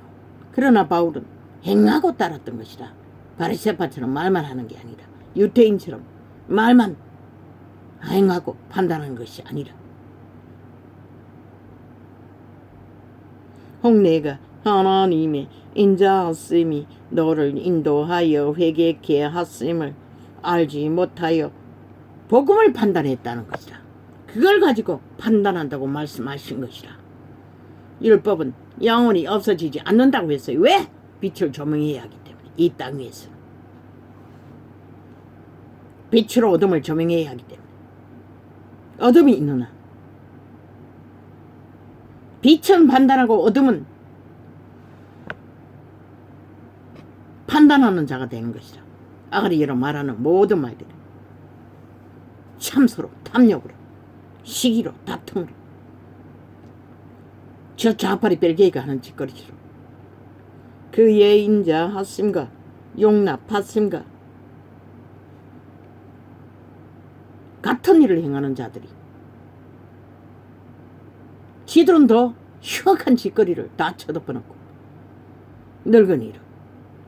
[SPEAKER 1] 그러나 바울은 행하고 따랐던 것이다. 바리새파처럼 말만 하는 게 아니라, 유태인처럼 말만 행하고 판단하는 것이 아니라. 혹 내가 하나님의 인자하심이 너를 인도하여 회개케 하심을 알지 못하여 복음을 판단했다는 것이라. 그걸 가지고 판단한다고 말씀하신 것이라. 율법은 영원히 없어지지 않는다고 했어요. 왜? 빛을 조명해야 하기 때문에. 이 땅 위에서 빛으로 어둠을 조명해야 하기 때문에. 어둠이 있느냐? 빛은 판단하고 어둠은 판단하는 자가 되는 것이라. 아가리로 말하는 모든 말들이 참소로, 탐욕으로, 시기로, 다툼으로, 저 좌파리 벨게이가 하는 짓거리로, 그의 인자하심과 용납하심과 같은 일을 행하는 자들이 지들은 더 흉악한 짓거리를 다 쳐덮어놓고 늙은이로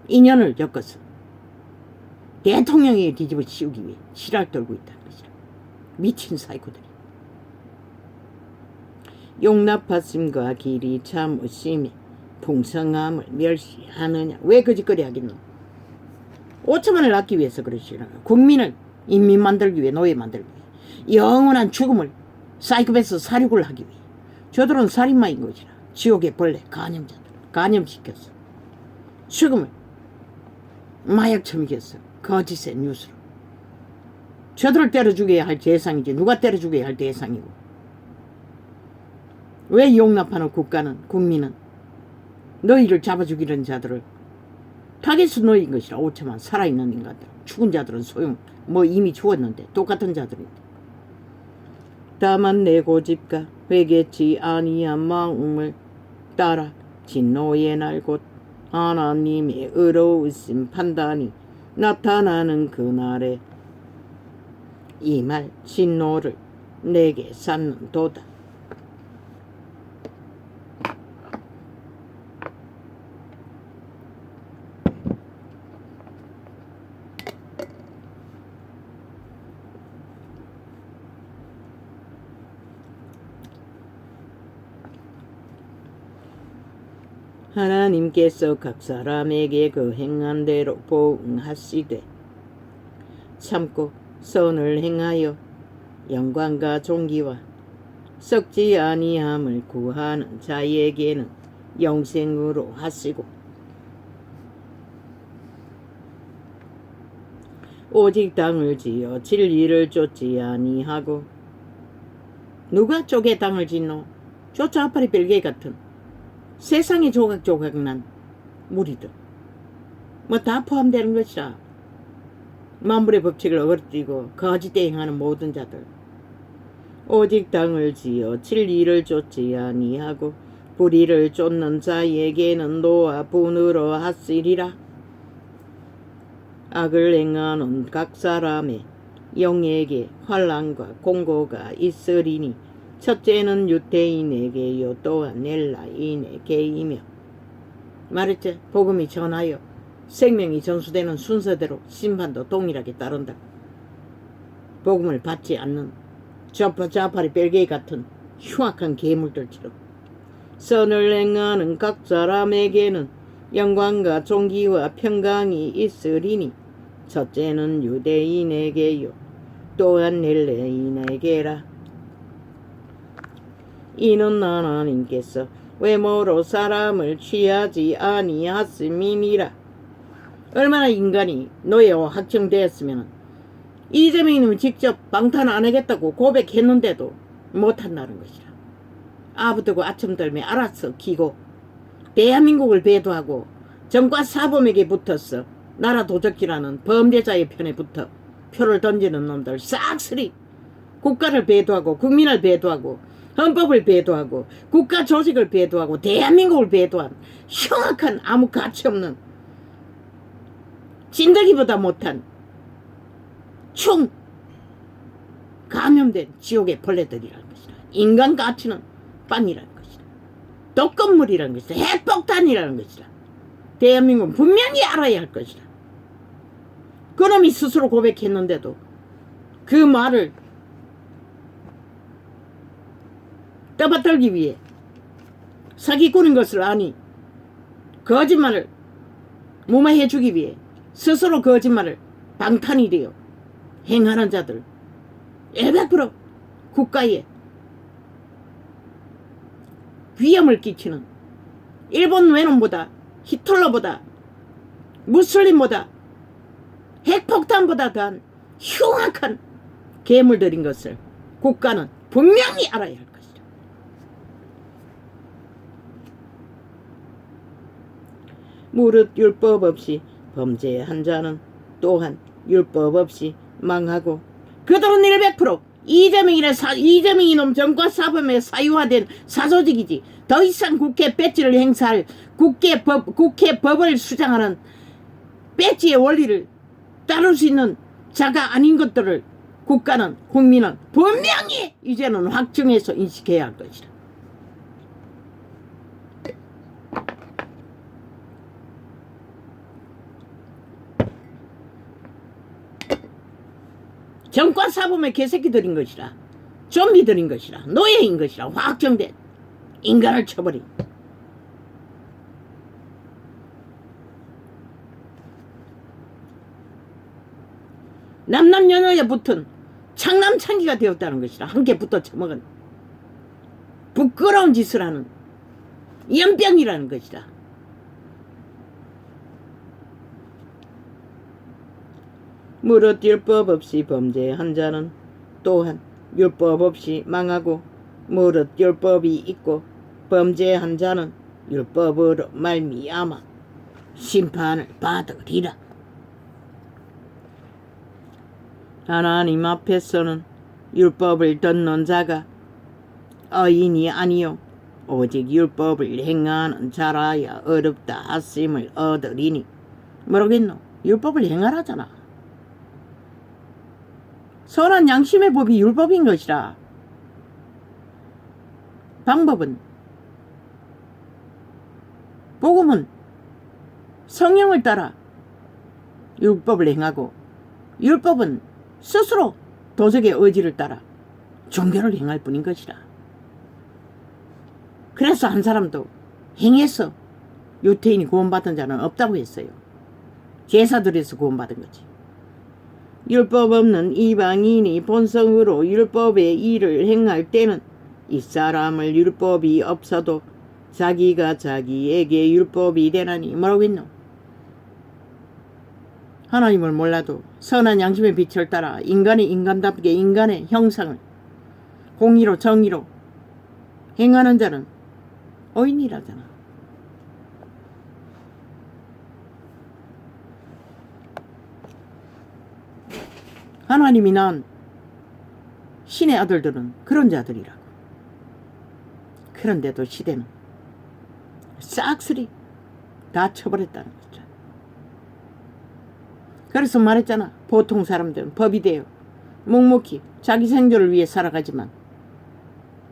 [SPEAKER 1] 인연을 엮어서 대통령에게 뒤집어 씌우기 위해 실알 떨고 있다는 것이라. 미친 사이코들이. 용납하심과 길이 참으심에 풍성함을 멸시하느냐. 왜 그 짓거리 하겠노? 5천만을 낳기 위해서 그러시라. 국민을 인민 만들기 위해, 노예 만들기 위해, 영원한 죽음을 사이코패스 사륙을 하기 위해. 저들은 살인마인 것이라. 지옥의 벌레, 간염자들 간염시켰어. 죽음을 마약처럼 이겼어. 거짓의 뉴스로. 저들을 때려 죽여야 할 대상이지 누가 때려 죽여야 할 대상이고. 왜 용납하는 국가는, 국민은 너희를 잡아 죽이는 자들을 타겟으로 놓인 것이라. 5천만 살아있는 인간들. 죽은 자들은 소용, 이미 죽었는데 똑같은 자들인데. 다만 내 고집과 회개치 아니한 마음을 따라 진노의 날 곧 하나님의 의로우신 판단이 나타나는 그날에 이 말 진노를 내게 쌓는도다. 하나님께서 각 사람에게 그 행한 대로 보응하시되 참고 선을 행하여 영광과 존귀와 썩지 아니함을 구하는 자에게는 영생으로 하시고 오직 당을 지어 진리를 쫓지 아니하고 누가 쪽에 당을 짓노? 쫓아 아파리 별개 같은 세상에 조각조각 난 무리들 뭐 다 포함되는 것이라. 만물의 법칙을 어거지고 거짓대 행하는 모든 자들 오직 당을 지어 진리를 쫓지 아니하고 불의를 쫓는 자에게는 노와 분으로 하시리라. 악을 행하는 각 사람의 영에게 환난과 공고가 있으리니 첫째는 유대인에게요 또한 헬라인에게이며. 말했지? 복음이 전하여 생명이 전수되는 순서대로 심판도 동일하게 따른다. 복음을 받지 않는 좌파리 벨게이 같은 흉악한 괴물들처럼 선을 행하는 각 사람에게는 영광과 존귀와 평강이 있으리니 첫째는 유대인에게요 또한 헬라인에게라. 이는 하나님께서 외모로 사람을 취하지 아니하심이니라. 얼마나 인간이 노예와 확정되었으면 이재명이님이 직접 방탄 안 하겠다고 고백했는데도 못한다는 것이라. 아부터고 아첨들매 알아서 기고 대한민국을 배도하고 정과 사범에게 붙었어. 나라 도적질하는 범죄자의 편에 붙어 표를 던지는 놈들 싹쓸이 국가를 배도하고 국민을 배도하고 헌법을 배도하고 국가 조직을 배도하고 대한민국을 배도한 흉악한 아무 가치 없는 찐덕이보다 못한 총 감염된 지옥의 벌레들이라는 것이다. 인간 가치는 빵이라는 것이다. 독건물이라는 것이다. 핵폭탄이라는 것이다. 대한민국은 분명히 알아야 할 것이다. 그놈이 스스로 고백했는데도 그 말을 떠받들기 위해 사기꾼인 것을 아니 거짓말을 무마해주기 위해 스스로 거짓말을 방탄이 되어 행하는 자들 100% 국가에 위험을 끼치는 일본 외놈보다 히틀러보다 무슬림보다 핵폭탄보다 더한 흉악한 괴물들인 것을 국가는 분명히 알아야 할 것이다. 무릇 율법 없이 범죄한 자는 또한 율법 없이 망하고 그들은 100% 이재명이 놈 정과 사범에 사유화된 사조직이지 더 이상 국회 배지를 행사할 국회 법을 수장하는 배지의 원리를 따를 수 있는 자가 아닌 것들을 국가는 국민은 분명히 이제는 확정해서 인식해야 할 것이다. 정과 사범의 개새끼들인 것이라 좀비들인 것이라 노예인 것이라 확정된 인간을 쳐버린 남남여녀에 붙은 창남창기가 되었다는 것이라 함께 붙어 처먹은 부끄러운 짓을 하는 연병이라는 것이라. 무릇 율법 없이 범죄한 자는 또한 율법 없이 망하고 무릇 율법이 있고 범죄한 자는 율법으로 말미암아 심판을 받으리라. 하나님 앞에서는 율법을 듣는 자가 의인이 아니요 오직 율법을 행하는 자라야 어렵다 하심을 얻으리니. 모르겠노? 율법을 행하라잖아. 선한 양심의 법이 율법인 것이라. 방법은 복음은 성령을 따라 율법을 행하고 율법은 스스로 도적의 의지를 따라 종교를 행할 뿐인 것이라. 그래서 한 사람도 행해서 유태인이 구원받은 자는 없다고 했어요. 제사들에서 구원받은 거지. 율법 없는 이방인이 본성으로 율법의 일을 행할 때는 이 사람을 율법이 없어도 자기가 자기에게 율법이 되나니. 뭐라고 했노? 하나님을 몰라도 선한 양심의 빛을 따라 인간이 인간답게 인간의 형상을 공의로 정의로 행하는 자는 의인이라잖아. 하나님이 낳은 신의 아들들은 그런 자들이라고. 그런데도 시대는 싹쓸이 다 쳐버렸다는 거죠. 그래서 말했잖아. 보통 사람들은 법이 돼요. 묵묵히 자기 생존을 위해 살아가지만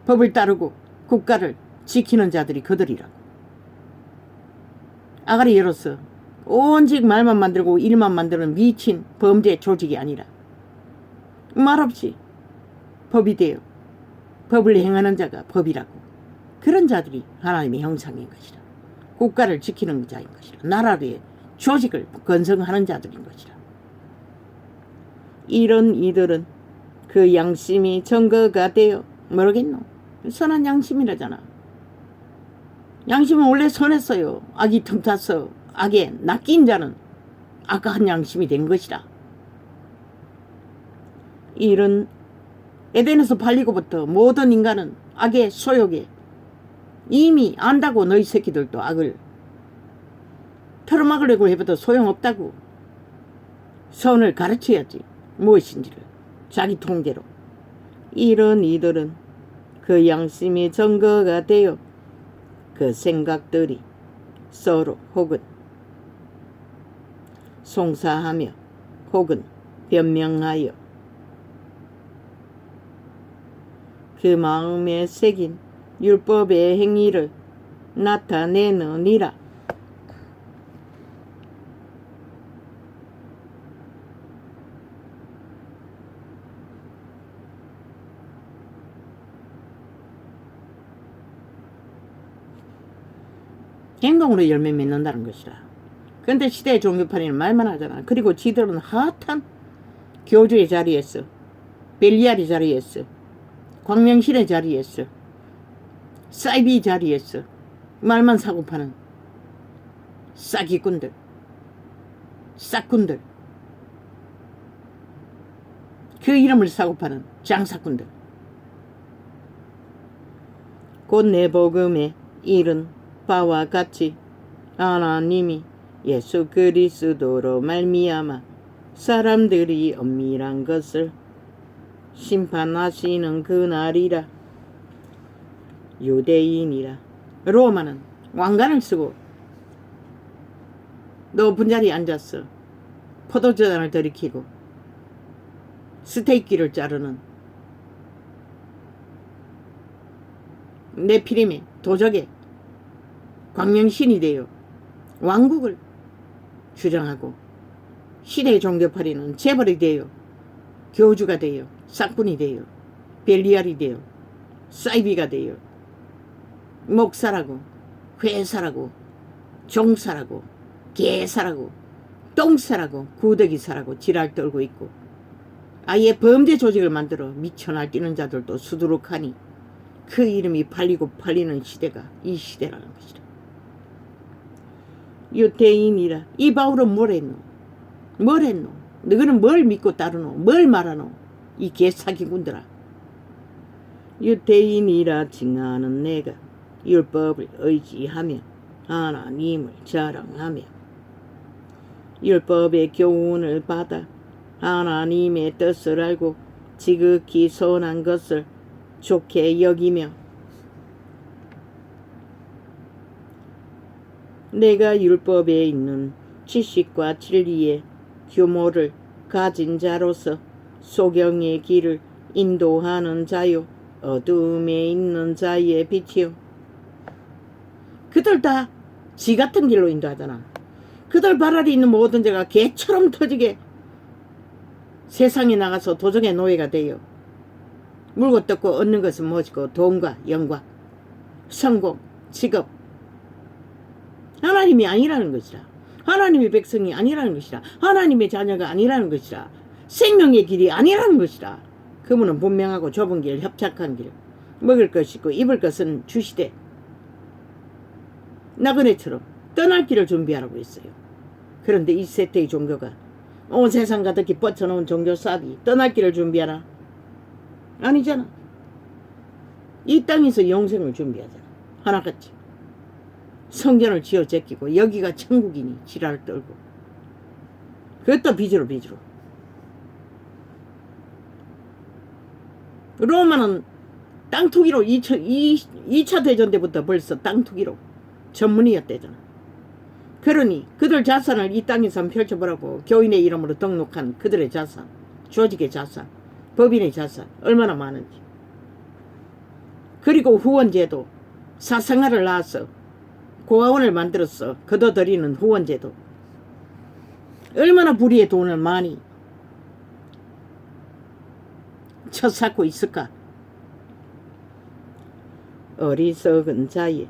[SPEAKER 1] 법을 따르고 국가를 지키는 자들이 그들이라고. 아가리 열어서 오직 말만 만들고 일만 만드는 미친 범죄 조직이 아니라 말없이 법이 돼요. 법을 행하는 자가 법이라고. 그런 자들이 하나님의 형상인 것이라. 국가를 지키는 자인 것이라. 나라의 조직을 건성하는 자들인 것이라. 이런 이들은 그 양심이 증거가 되어 모르겠노? 선한 양심이라잖아. 양심은 원래 선했어요. 악이 틈타서 악에 낚인 자는 악한 양심이 된 것이라. 이런 에덴에서 팔리고부터 모든 인간은 악의 소욕에 이미 안다고. 너희 새끼들도 악을 털어막으려고 해봐도 소용없다고. 선을 가르쳐야지. 무엇인지를 자기 통제로. 이런 이들은 그 양심이 증거가 되어 그 생각들이 서로 혹은 송사하며 혹은 변명하여 그 마음에 새긴 율법의 행위를 나타내느니라. 행동으로 열매 맺는다는 것이라. 그런데 시대의 종교파리는 말만 하잖아. 그리고 지들은 핫한 교주의 자리에서, 벨리알의 자리에서, 광명신의 자리에서, 사이비 자리에서 말만 사고 파는 싸기꾼들, 싹꾼들, 그 이름을 사고 파는 장사꾼들. 곧 내 복음에 이른 바와 같이 하나님이 예수 그리스도로 말미암아 사람들이 엄밀한 것을 심판하시는 그날이라. 유대인이라. 로마는 왕관을 쓰고 높은 자리에 앉았어. 포도주잔을 들이키고 스테이키를 자르는 네피림의 도적의 광명신이 되어 왕국을 주장하고 시대의 종교파리는 재벌이 되어 교주가 되어 싹군이 되어 벨리알이 되어 사이비가 되어 목사라고 회사라고 종사라고 개사라고 똥사라고 구더기사라고 지랄 떨고 있고 아예 범죄 조직을 만들어 미쳐 날뛰는 자들도 수두룩하니 그 이름이 팔리고 팔리는 시대가 이 시대라는 것이다. 유대인이라. 이 바울은 뭘 했노? 뭘 했노? 너희는 뭘 믿고 따르노? 뭘 말하노? 이 개사기꾼들아. 유대인이라 칭하는 내가 율법을 의지하며 하나님을 자랑하며 율법의 교훈을 받아 하나님의 뜻을 알고 지극히 선한 것을 좋게 여기며 내가 율법에 있는 지식과 진리의 규모를 가진 자로서 소경의 길을 인도하는 자요 어두움에 있는 자의 빛이요. 그들 다 지 같은 길로 인도하잖아. 그들 발 아래 있는 모든 자가 개처럼 터지게 세상에 나가서 도적의 노예가 되어 물고 뜯고 얻는 것은 무엇이고 돈과 영광, 성공, 직업, 하나님이 아니라는 것이라. 하나님의 백성이 아니라는 것이라. 하나님의 자녀가 아니라는 것이라. 생명의 길이 아니라는 것이라. 그분은 분명하고 좁은 길, 협착한 길, 먹을 것이 있고 입을 것은 주시되 나그네처럼 떠날 길을 준비하라고 했어요. 그런데 이 세태의 종교가 온 세상 가득히 뻗쳐놓은 종교 싹이 떠날 길을 준비하라? 아니잖아. 이 땅에서 영생을 준비하잖아. 하나같이 성전을 지어 제끼고 여기가 천국이니 지랄을 떨고 그것도 빚으로 로마는 땅 투기로 2차 대전 때부터 벌써 땅 투기로 전문이었대잖아. 그러니 그들 자산을 이 땅에서 한번 펼쳐보라고. 교인의 이름으로 등록한 그들의 자산, 조직의 자산, 법인의 자산 얼마나 많은지. 그리고 후원제도, 사생아를 낳아서 고아원을 만들어서 거둬들이는 후원제도 얼마나 불의의 돈을 많이 쳐쌓고 있을까. 어리석은 자의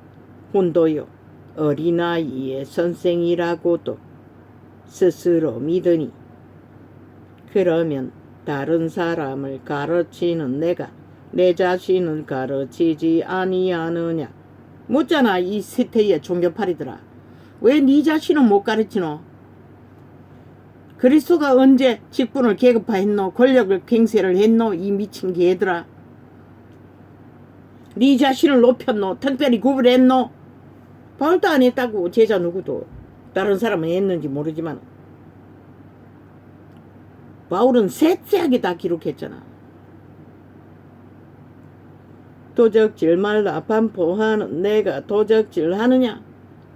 [SPEAKER 1] 혼도요 어린아이의 선생이라고도 스스로 믿으니 그러면 다른 사람을 가르치는 내가 내 자신을 가르치지 아니하느냐. 묻잖아. 이 세태의 종교파리들아. 왜 네 자신은 못 가르치노? 그리스도가 언제 직분을 계급화했노? 권력을 갱세를 했노? 이 미친 개들아. 네 자신을 높였노? 특별히 구분했노? 바울도 안 했다고. 제자 누구도. 다른 사람은 했는지 모르지만 바울은 세세하게 다 기록했잖아. 도적질 말라 반포하는 내가 도적질 하느냐.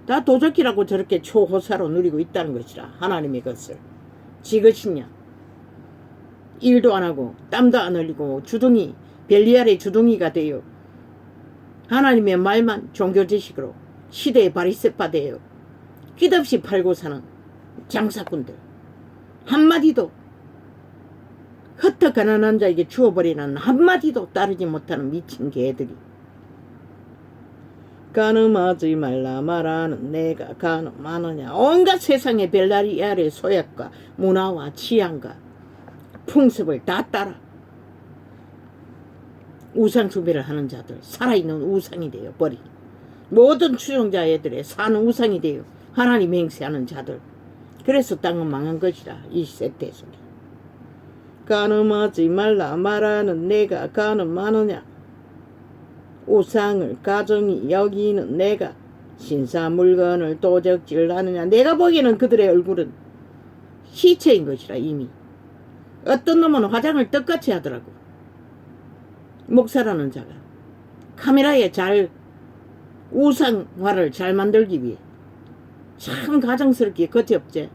[SPEAKER 1] 다 도적이라고 저렇게 초호사로 누리고 있다는 것이라. 하나님의 것을 지 것이냐. 일도 안 하고 땀도 안 흘리고 주둥이 벨리알의 주둥이가 되어 하나님의 말만 종교 지식으로 시대의 바리새파 되어 끝없이 팔고 사는 장사꾼들. 한마디도 흩어 가난한 자에게 주어버리는 한마디도 따르지 못하는 미친 개들이. 가늠하지 말라 말하는 내가 가늠하느냐. 온갖 세상의 벨라리알의 소약과 문화와 취향과 풍습을 다 따라 우상 숭배를 하는 자들, 살아있는 우상이 되어 버리. 모든 추종자 애들의 사는 우상이 되어 하나님 행세하는 자들. 그래서 땅은 망한 것이라. 이 세대 속에. 가늠하지 말라 말하는 내가 가늠하느냐. 우상을 가정이 여기는 내가 신사 물건을 도적질하느냐. 내가 보기에는 그들의 얼굴은 시체인 것이라. 이미 어떤 놈은 화장을 떡같이 하더라고. 목사라는 자가 카메라에 잘 우상화를 잘 만들기 위해 참 가정스럽게 겉이없지.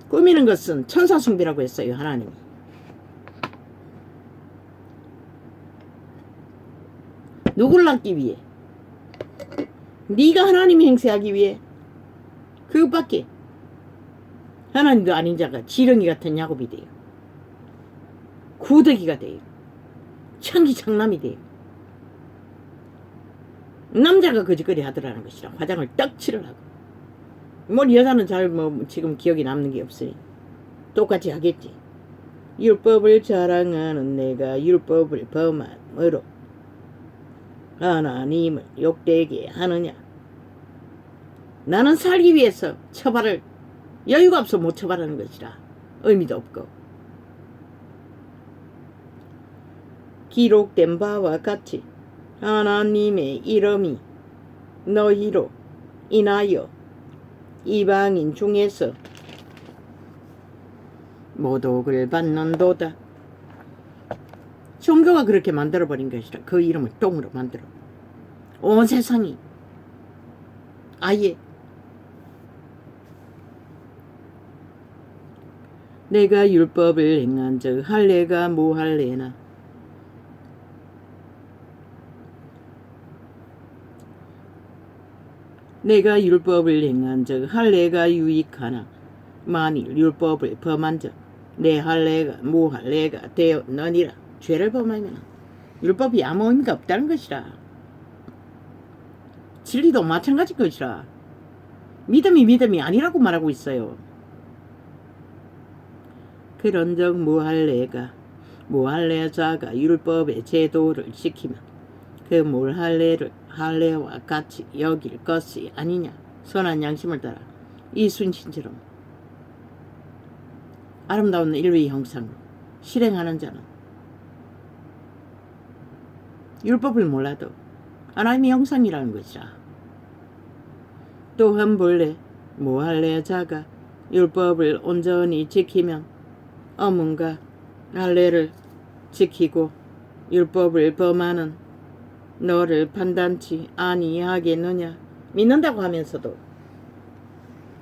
[SPEAKER 1] 꾸미는 것은 천사숭배라고 했어요. 하나님이. 누굴 낳기 위해? 네가 하나님 행세하기 위해. 그것밖에. 하나님도 아닌 자가 지렁이 같은 야곱이 돼요. 구더기가 돼요. 천기창남이 돼요. 남자가 거짓거리 하더라는 것이라. 화장을 떡칠을 하고. 여자는 잘 지금 기억이 남는 게 없으니 똑같이 하겠지. 율법을 자랑하는 내가 율법을 범함으로 하나님을 욕되게 하느냐. 나는 살기 위해서 처벌을 여유가 없어 못 처벌하는 것이라. 의미도 없고. 기록된 바와 같이 하나님의 이름이 너희로 인하여 이방인 중에서 모독을 받는도다. 종교가 그렇게 만들어버린 것이라. 그 이름을 똥으로 만들어. 온 세상이 아예 내가 율법을 행한 즉 할례가 무할례나. 내가 율법을 행한 즉 할례가 유익하나 만일 율법을 범한 즉 내 할례가 무할례가 되었느니라. 죄를 범하면 율법이 아무 의미가 없다는 것이라. 진리도 마찬가지 것이라. 믿음이 아니라고 말하고 있어요. 그런즉 무할례자가 율법의 제도를 지키면 그 무할례와 같이 여길 것이 아니냐. 선한 양심을 따라 이순신처럼 아름다운 인류의 형상으로 실행하는 자는 율법을 몰라도 하나님의 형상이라는 것이라. 또한 본래 무할례자가 율법을 온전히 지키면 어문과 할례를 지키고 율법을 범하는 너를 판단치 아니하겠느냐. 믿는다고 하면서도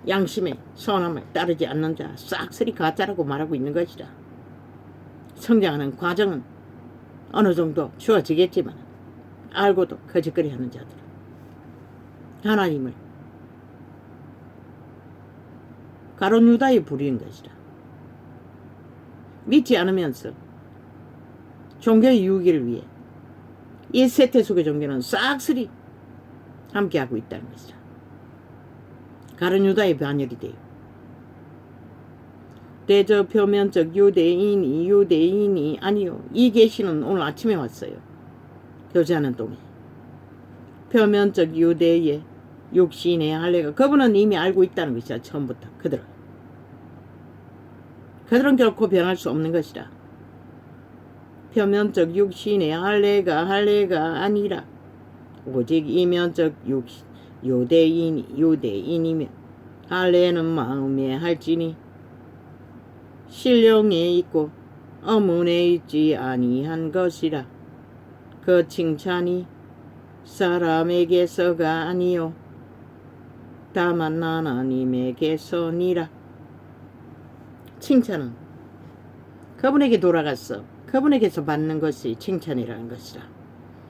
[SPEAKER 1] 양심의 선함을 따르지 않는 자 싹쓸이 가짜라고 말하고 있는 것이다. 성장하는 과정은 어느 정도 주어지겠지만 알고도 거짓거리 하는 자들, 하나님을 가룟 유다에 부리는 것이다. 믿지 않으면서 종교의 유익을 위해 이 세태속의 종교는 싹쓸이 함께하고 있다는 것이다. 가룟 유다의 반열이 돼요. 대저 표면적 유대인이 아니요. 이 계시는 오늘 아침에 왔어요. 교제하는 동에. 표면적 유대의 육신의 할례가 그분은 이미 알고 있다는 것이다. 처음부터 그들은 결코 변할 수 없는 것이다. 표면적 육신의 할례가 아니라 오직 이면적 유대인이며 할례는 마음에 할지니 신령에 있고 어문에 있지 아니한 것이라. 그 칭찬이 사람에게서가 아니요 다만 하나님에게서니라. 칭찬은 그분에게 돌아갔어. 그분에게서 받는 것이 칭찬이라는 것이라.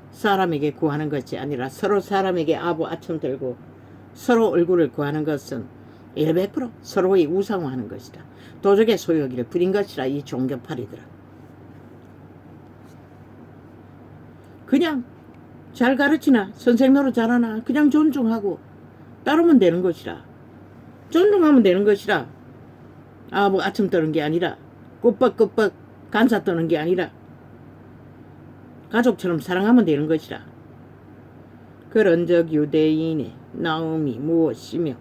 [SPEAKER 1] 사람에게 구하는 것이 아니라 서로 사람에게 아부아첨 들고 서로 얼굴을 구하는 것은 100% 서로의 우상화하는 것이다. 도적의 소유하기를 부린 것이라. 이 종교파리들아. 그냥 잘 가르치나 선생 노릇 잘하나 그냥 존중하고 따르면 되는 것이라. 존중하면 되는 것이라. 아부아첨 떠는 게 아니라 꾸벅꾸벅 간사 떠는 게 아니라 가족처럼 사랑하면 되는 것이라. 그런즉 유대인의 나음이 무엇이며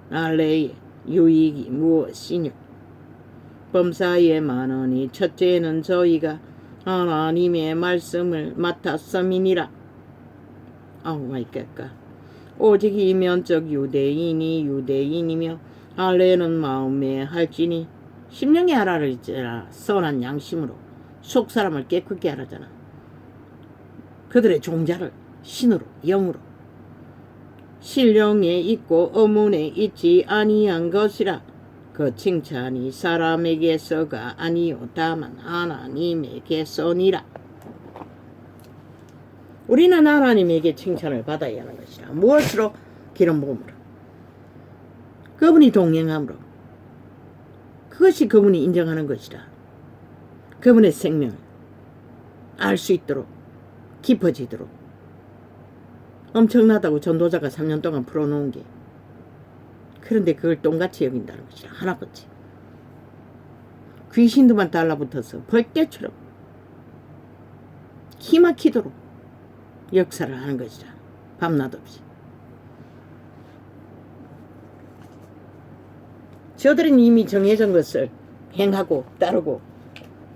[SPEAKER 1] 할례의 유익이 무엇이뇨. 범사에 많으니 첫째는 저희가 하나님의 말씀을 맡았음이니라. 마이갓. 오직 이면적 유대인이며 할례는 마음에 할지니 심령에 하라를 있잖아. 선한 양심으로 속사람을 깨끗게 하라잖아. 그들의 종자를 신으로 영으로 신령에 있고 어문에 있지 아니한 것이라. 그 칭찬이 사람에게서가 아니요 다만 하나님에게서니라. 우리는 하나님에게 칭찬을 받아야 하는 것이라. 무엇으로? 기름 부음으로. 그분이 동행함으로. 그것이 그분이 인정하는 것이라. 그분의 생명을 알 수 있도록 깊어지도록. 엄청나다고 전도자가 3년 동안 풀어놓은 게. 그런데 그걸 똥같이 여긴다는 것이라. 하나같이. 귀신들만 달라붙어서 벌떼처럼 기막히도록 역사를 하는 것이라. 밤낮 없이. 저들은 이미 정해진 것을 행하고 따르고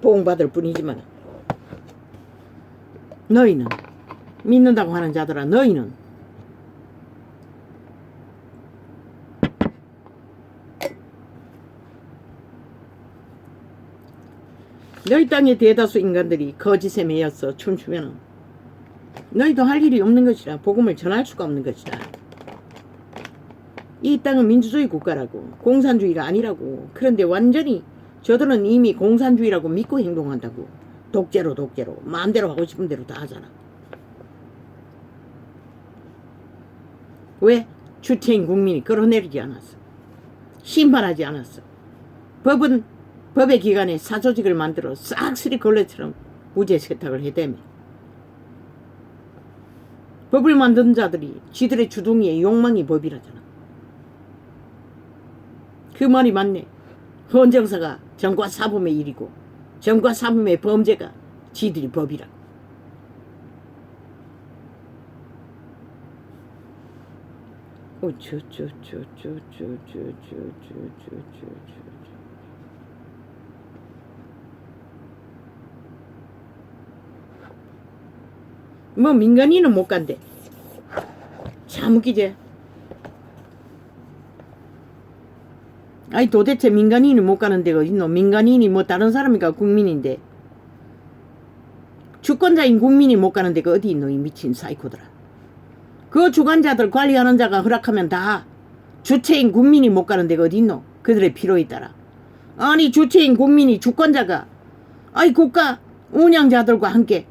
[SPEAKER 1] 보응받을 뿐이지만 너희는 믿는다고 하는 자들아, 너희는 너희 땅의 대다수 인간들이 거짓에 매여서 춤추면 너희도 할 일이 없는 것이라. 복음을 전할 수가 없는 것이다. 이 땅은 민주주의 국가라고, 공산주의가 아니라고. 그런데 완전히 저들은 이미 공산주의라고 믿고 행동한다고. 독재로 마음대로 하고 싶은 대로 다 하잖아. 왜? 주체인 국민이 끌어내리지 않았어. 심판하지 않았어. 법의 기관에 사조직을 만들어 싹쓸이 걸레처럼 무죄 세탁을 해대며 법을 만든 자들이 지들의 주둥이에 욕망이 법이라잖아. 그 말이 맞네. 헌정사가 정과 사범의 일이고 정과 사범의 범죄가 지들이 법이라고. 뭐 민간인은 못 간대. 참 웃기지. 아니 도대체 민간인이 못 가는 데가 어딨노. 민간인이 뭐 다른 사람이니까 국민인데 주권자인 국민이 못 가는 데가 어디 있노. 이 미친 사이코들아. 그 주관자들 관리하는 자가 허락하면 다 주체인 국민이 못 가는 데가 어디 있노. 그들의 필요에 따라. 아니 주체인 국민이 주권자가 아니 국가 운영자들과 함께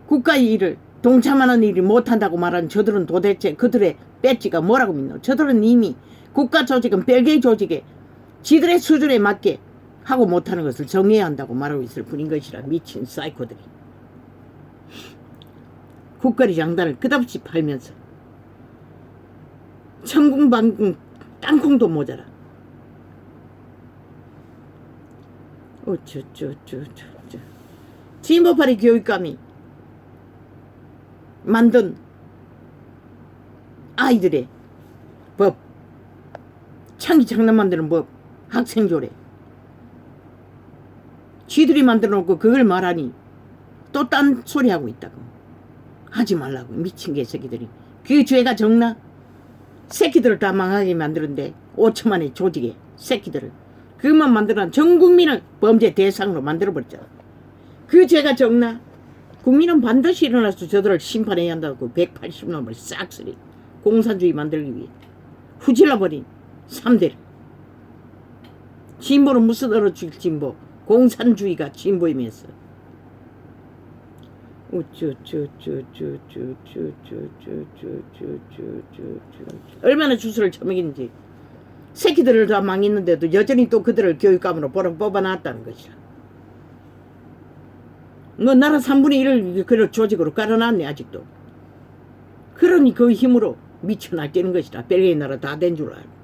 [SPEAKER 1] 국가의 일을 동참하는 일이 못한다고 말하는 저들은 도대체 그들의 배지가 뭐라고 믿노. 저들은 이미 국가 조직은 별개의 조직에 지들의 수준에 맞게 하고 못하는 것을 정해야 한다고 말하고 있을 뿐인 것이라. 미친 사이코들이 국거리 장단을 끝없이 팔면서 천궁방궁 땅콩도 모자라. 진보파리 교육감이 만든 아이들의 법, 창기 장난 만드는 법, 학생조례 쥐들이 만들어 놓고 그걸 말하니 또 딴 소리 하고 있다고. 하지 말라고. 미친 개새끼들이. 그 죄가 적나? 새끼들을 다 망하게 만드는데 5천만의 조직에 새끼들을 그것만 만들어낸 전 국민을 범죄 대상으로 만들어버렸잖아. 그 죄가 적나? 국민은 반드시 일어나서 저들을 심판해야 한다고 180놈을 싹쓸이 공산주의 만들기 위해 후질러버린 3대를. 진보는 무슨 얼어줄 진보. 공산주의가 진보이면서 얼마나 주술을 처먹이는지. 새끼들을 다 망했는데도 여전히 또 그들을 교육감으로 뽑아놨다는 것이라. 뭐 나라 3분의 1을 그런 조직으로 깔아놨네 아직도. 그러니 그 힘으로 미쳐 날뛰는 것이라. 별개의 나라 다 된 줄 알고.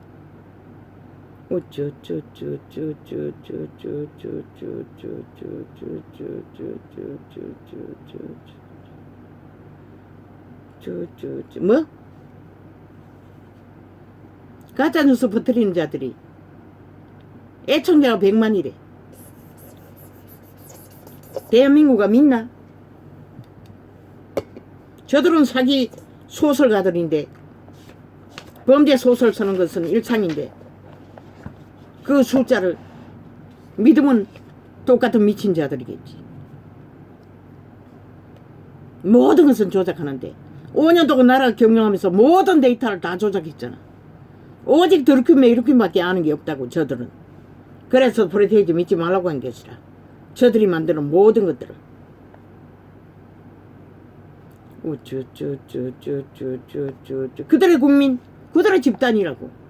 [SPEAKER 1] 뭐? 가짜뉴스 퍼뜨리는 자들이 애청자가 100만이래. 대한민국가 믿나? 저들은 사기 소설가들인데 범죄 소설 쓰는 것은 일상인데 그 숫자를 믿으면 똑같은 미친 자들이겠지. 모든 것은 조작하는데 5년 동안 나라를 경영하면서 모든 데이터를 다 조작했잖아. 오직 드루킹매 이렇게밖에 아는 게 없다고 저들은. 그래서 프레테이지 믿지 말라고 한 것이라. 저들이 만드는 모든 것들을. 그들의 국민, 그들의 집단이라고.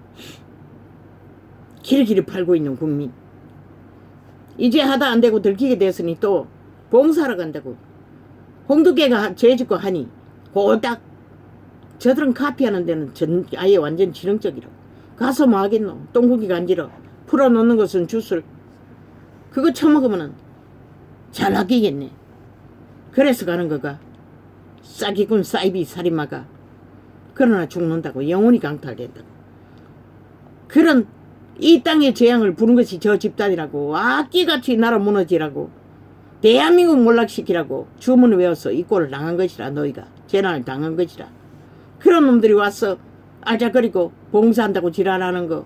[SPEAKER 1] 길길이 팔고 있는 국민. 이제 하다 안 되고 들키게 됐으니 또 봉사하러 간다고. 홍두깨가 죄짓고 하니 고딱. 저들은 카피하는 데는 아예 완전 지능적이라고. 가서 뭐 하겠노. 똥구기가 안지러. 풀어놓는 것은 주술. 그거 처먹으면은 잘 아끼겠네. 그래서 가는 거가. 싸기군 사이비 살인마가. 그러나 죽는다고. 영혼이 강탈된다고. 그런 이 땅의 재앙을 부른 것이 저 집단이라고. 악기같이 나라 무너지라고. 대한민국 몰락시키라고 주문을 외워서 이 꼴을 당한 것이라. 너희가 재난을 당한 것이라. 그런 놈들이 와서 알작거리고 봉사한다고 지랄하는 거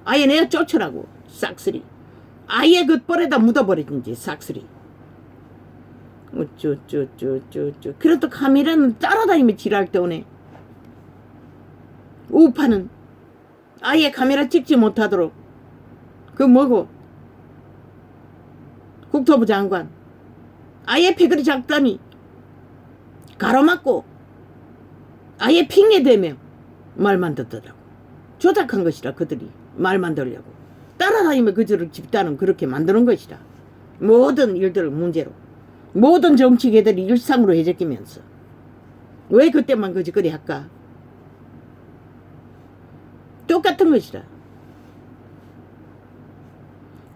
[SPEAKER 1] 아예 내가 쫓으라고. 싹쓸이. 아예 그 뻘에다 묻어버리든지 싹쓸이. 그래도 카메라는 따라다니며 지랄 때 오네. 우파는 아예 카메라 찍지 못하도록 그 뭐고 국토부 장관 아예 패거리 작다니 가로막고 아예 핑계대며 말만 듣더라고. 조작한 것이라. 그들이 말만 들려고 따라다니며 그들을 집단은 그렇게 만드는 것이라. 모든 일들을 문제로 모든 정치계들이 일상으로 해제끼면서 왜 그때만 그지거리 할까? 똑같은 것이라.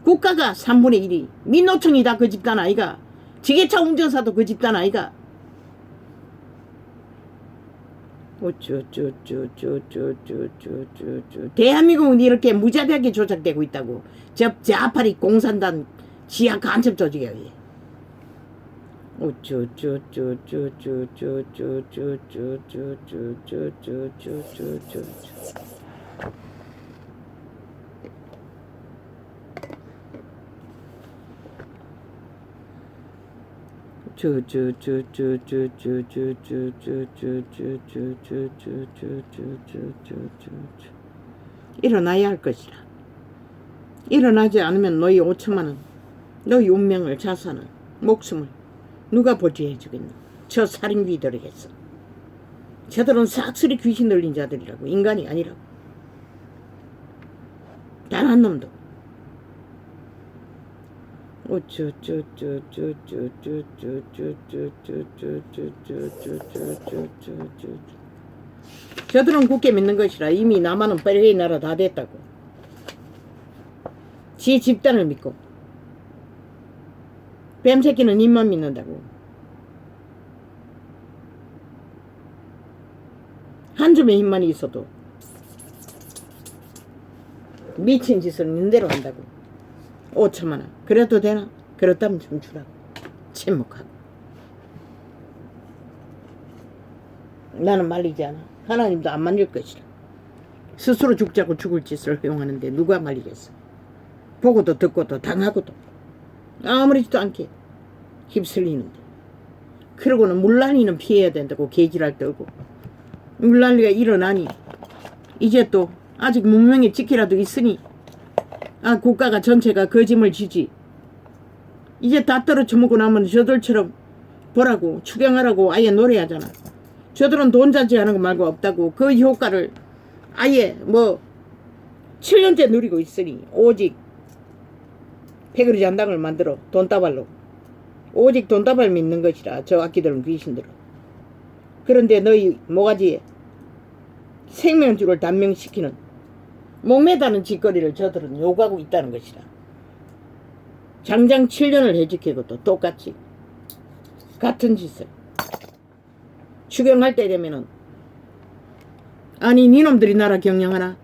[SPEAKER 1] 국가가 3분의 1이 민노총이 다 그 집단 아이가. 지게차 운전사도 그 집단 아이가. 대한민국은 이렇게 무자비하게 조작되고 있다고. 저 좌파리 공산당 지하 간첩 조직에 의해. 일어나야 할 것이라. 일어나지 않으면 너희 5천만원, 너희 운명을, 자산을, 목숨을 누가 보지해 주겠노? 저 살인귀들이겠어. 저들은 싹쓸이 귀신 들린 자들이라고. 인간이 아니라고. 단 한 놈도. 저들은 굳게 믿는 것이라. 이미 남한은 빨리 나라 다 됐다고. 지 집단을 믿고 뱀새끼는 입만 믿는다고. 한 줌의 힘만 있어도 미친 짓을 있는 대로 한다고. 5천만원 그래도 되나? 그렇다면 좀 주라고. 침묵하고. 나는 말리지 않아. 하나님도 안 말릴 것이라. 스스로 죽자고 죽을 짓을 허용하는데 누가 말리겠어. 보고도 듣고도 당하고도 아무렇지도 않게 휩쓸리는데. 그러고는 물난리는 피해야 된다고 개지랄 떨고. 물난리가 일어나니 이제 또 아직 문명의 지키라도 있으니 국가가 전체가 그 짐을 지지. 이제 다 떨어쳐먹고 나면 저들처럼 보라고 추경하라고 아예 노래하잖아. 저들은 돈 자지하는 거 말고 없다고. 그 효과를 아예 7년째 누리고 있으니 오직 패거리 잔당을 만들어 돈다발로. 오직 돈다발 믿는 것이라. 저 악기들은 귀신들은. 그런데 너희 모가지에 생명줄을 단명시키는 목매다는 짓거리를 저들은 요구하고 있다는 것이라. 장장 7년을 해지키고도 똑같이 같은 짓을. 추경할 때 되면은 아니 니놈들이 나라 경영하나?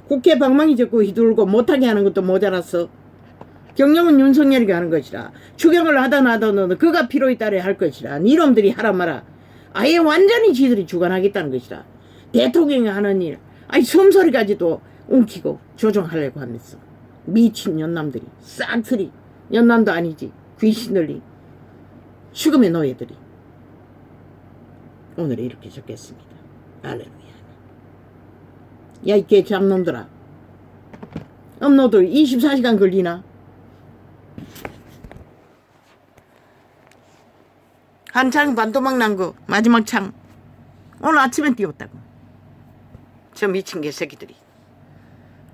[SPEAKER 1] 국회 방망이 잡고 휘둘고 못하게 하는 것도 모자랐어. 경영은 윤석열이가 하는 것이라. 추경을 하다 나도 그가 필요에 따라 할 것이라. 니놈들이 하라 마라. 아예 완전히 지들이 주관하겠다는 것이라. 대통령이 하는 일 아니 숨소리까지도 움키고 조종하려고 하면서. 미친 연남들이 싹쓸이. 연남도 아니지 귀신들이 죽음의 노예들이. 오늘 이렇게 적겠습니다. 할렐루야. 야 이 개잡놈들아. 업로드 24시간 걸리나? 한 창 반도막 난 거 마지막 창 오늘 아침엔 띄웠다고. 저 미친 개새끼들이.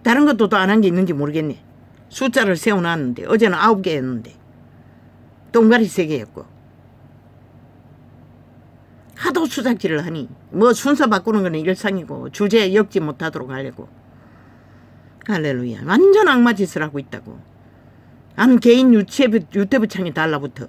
[SPEAKER 1] 다른 것도 또 안 한 게 있는지 모르겠네. 숫자를 세워놨는데 어제는 9개였는데 동가리 3개였고 하도 수작질을 하니 순서 바꾸는 거는 일상이고 주제에 엮지 못하도록 하려고. 할렐루야. 완전 악마 짓을 하고 있다고. 나는 개인 유튜브 창에 달라붙어.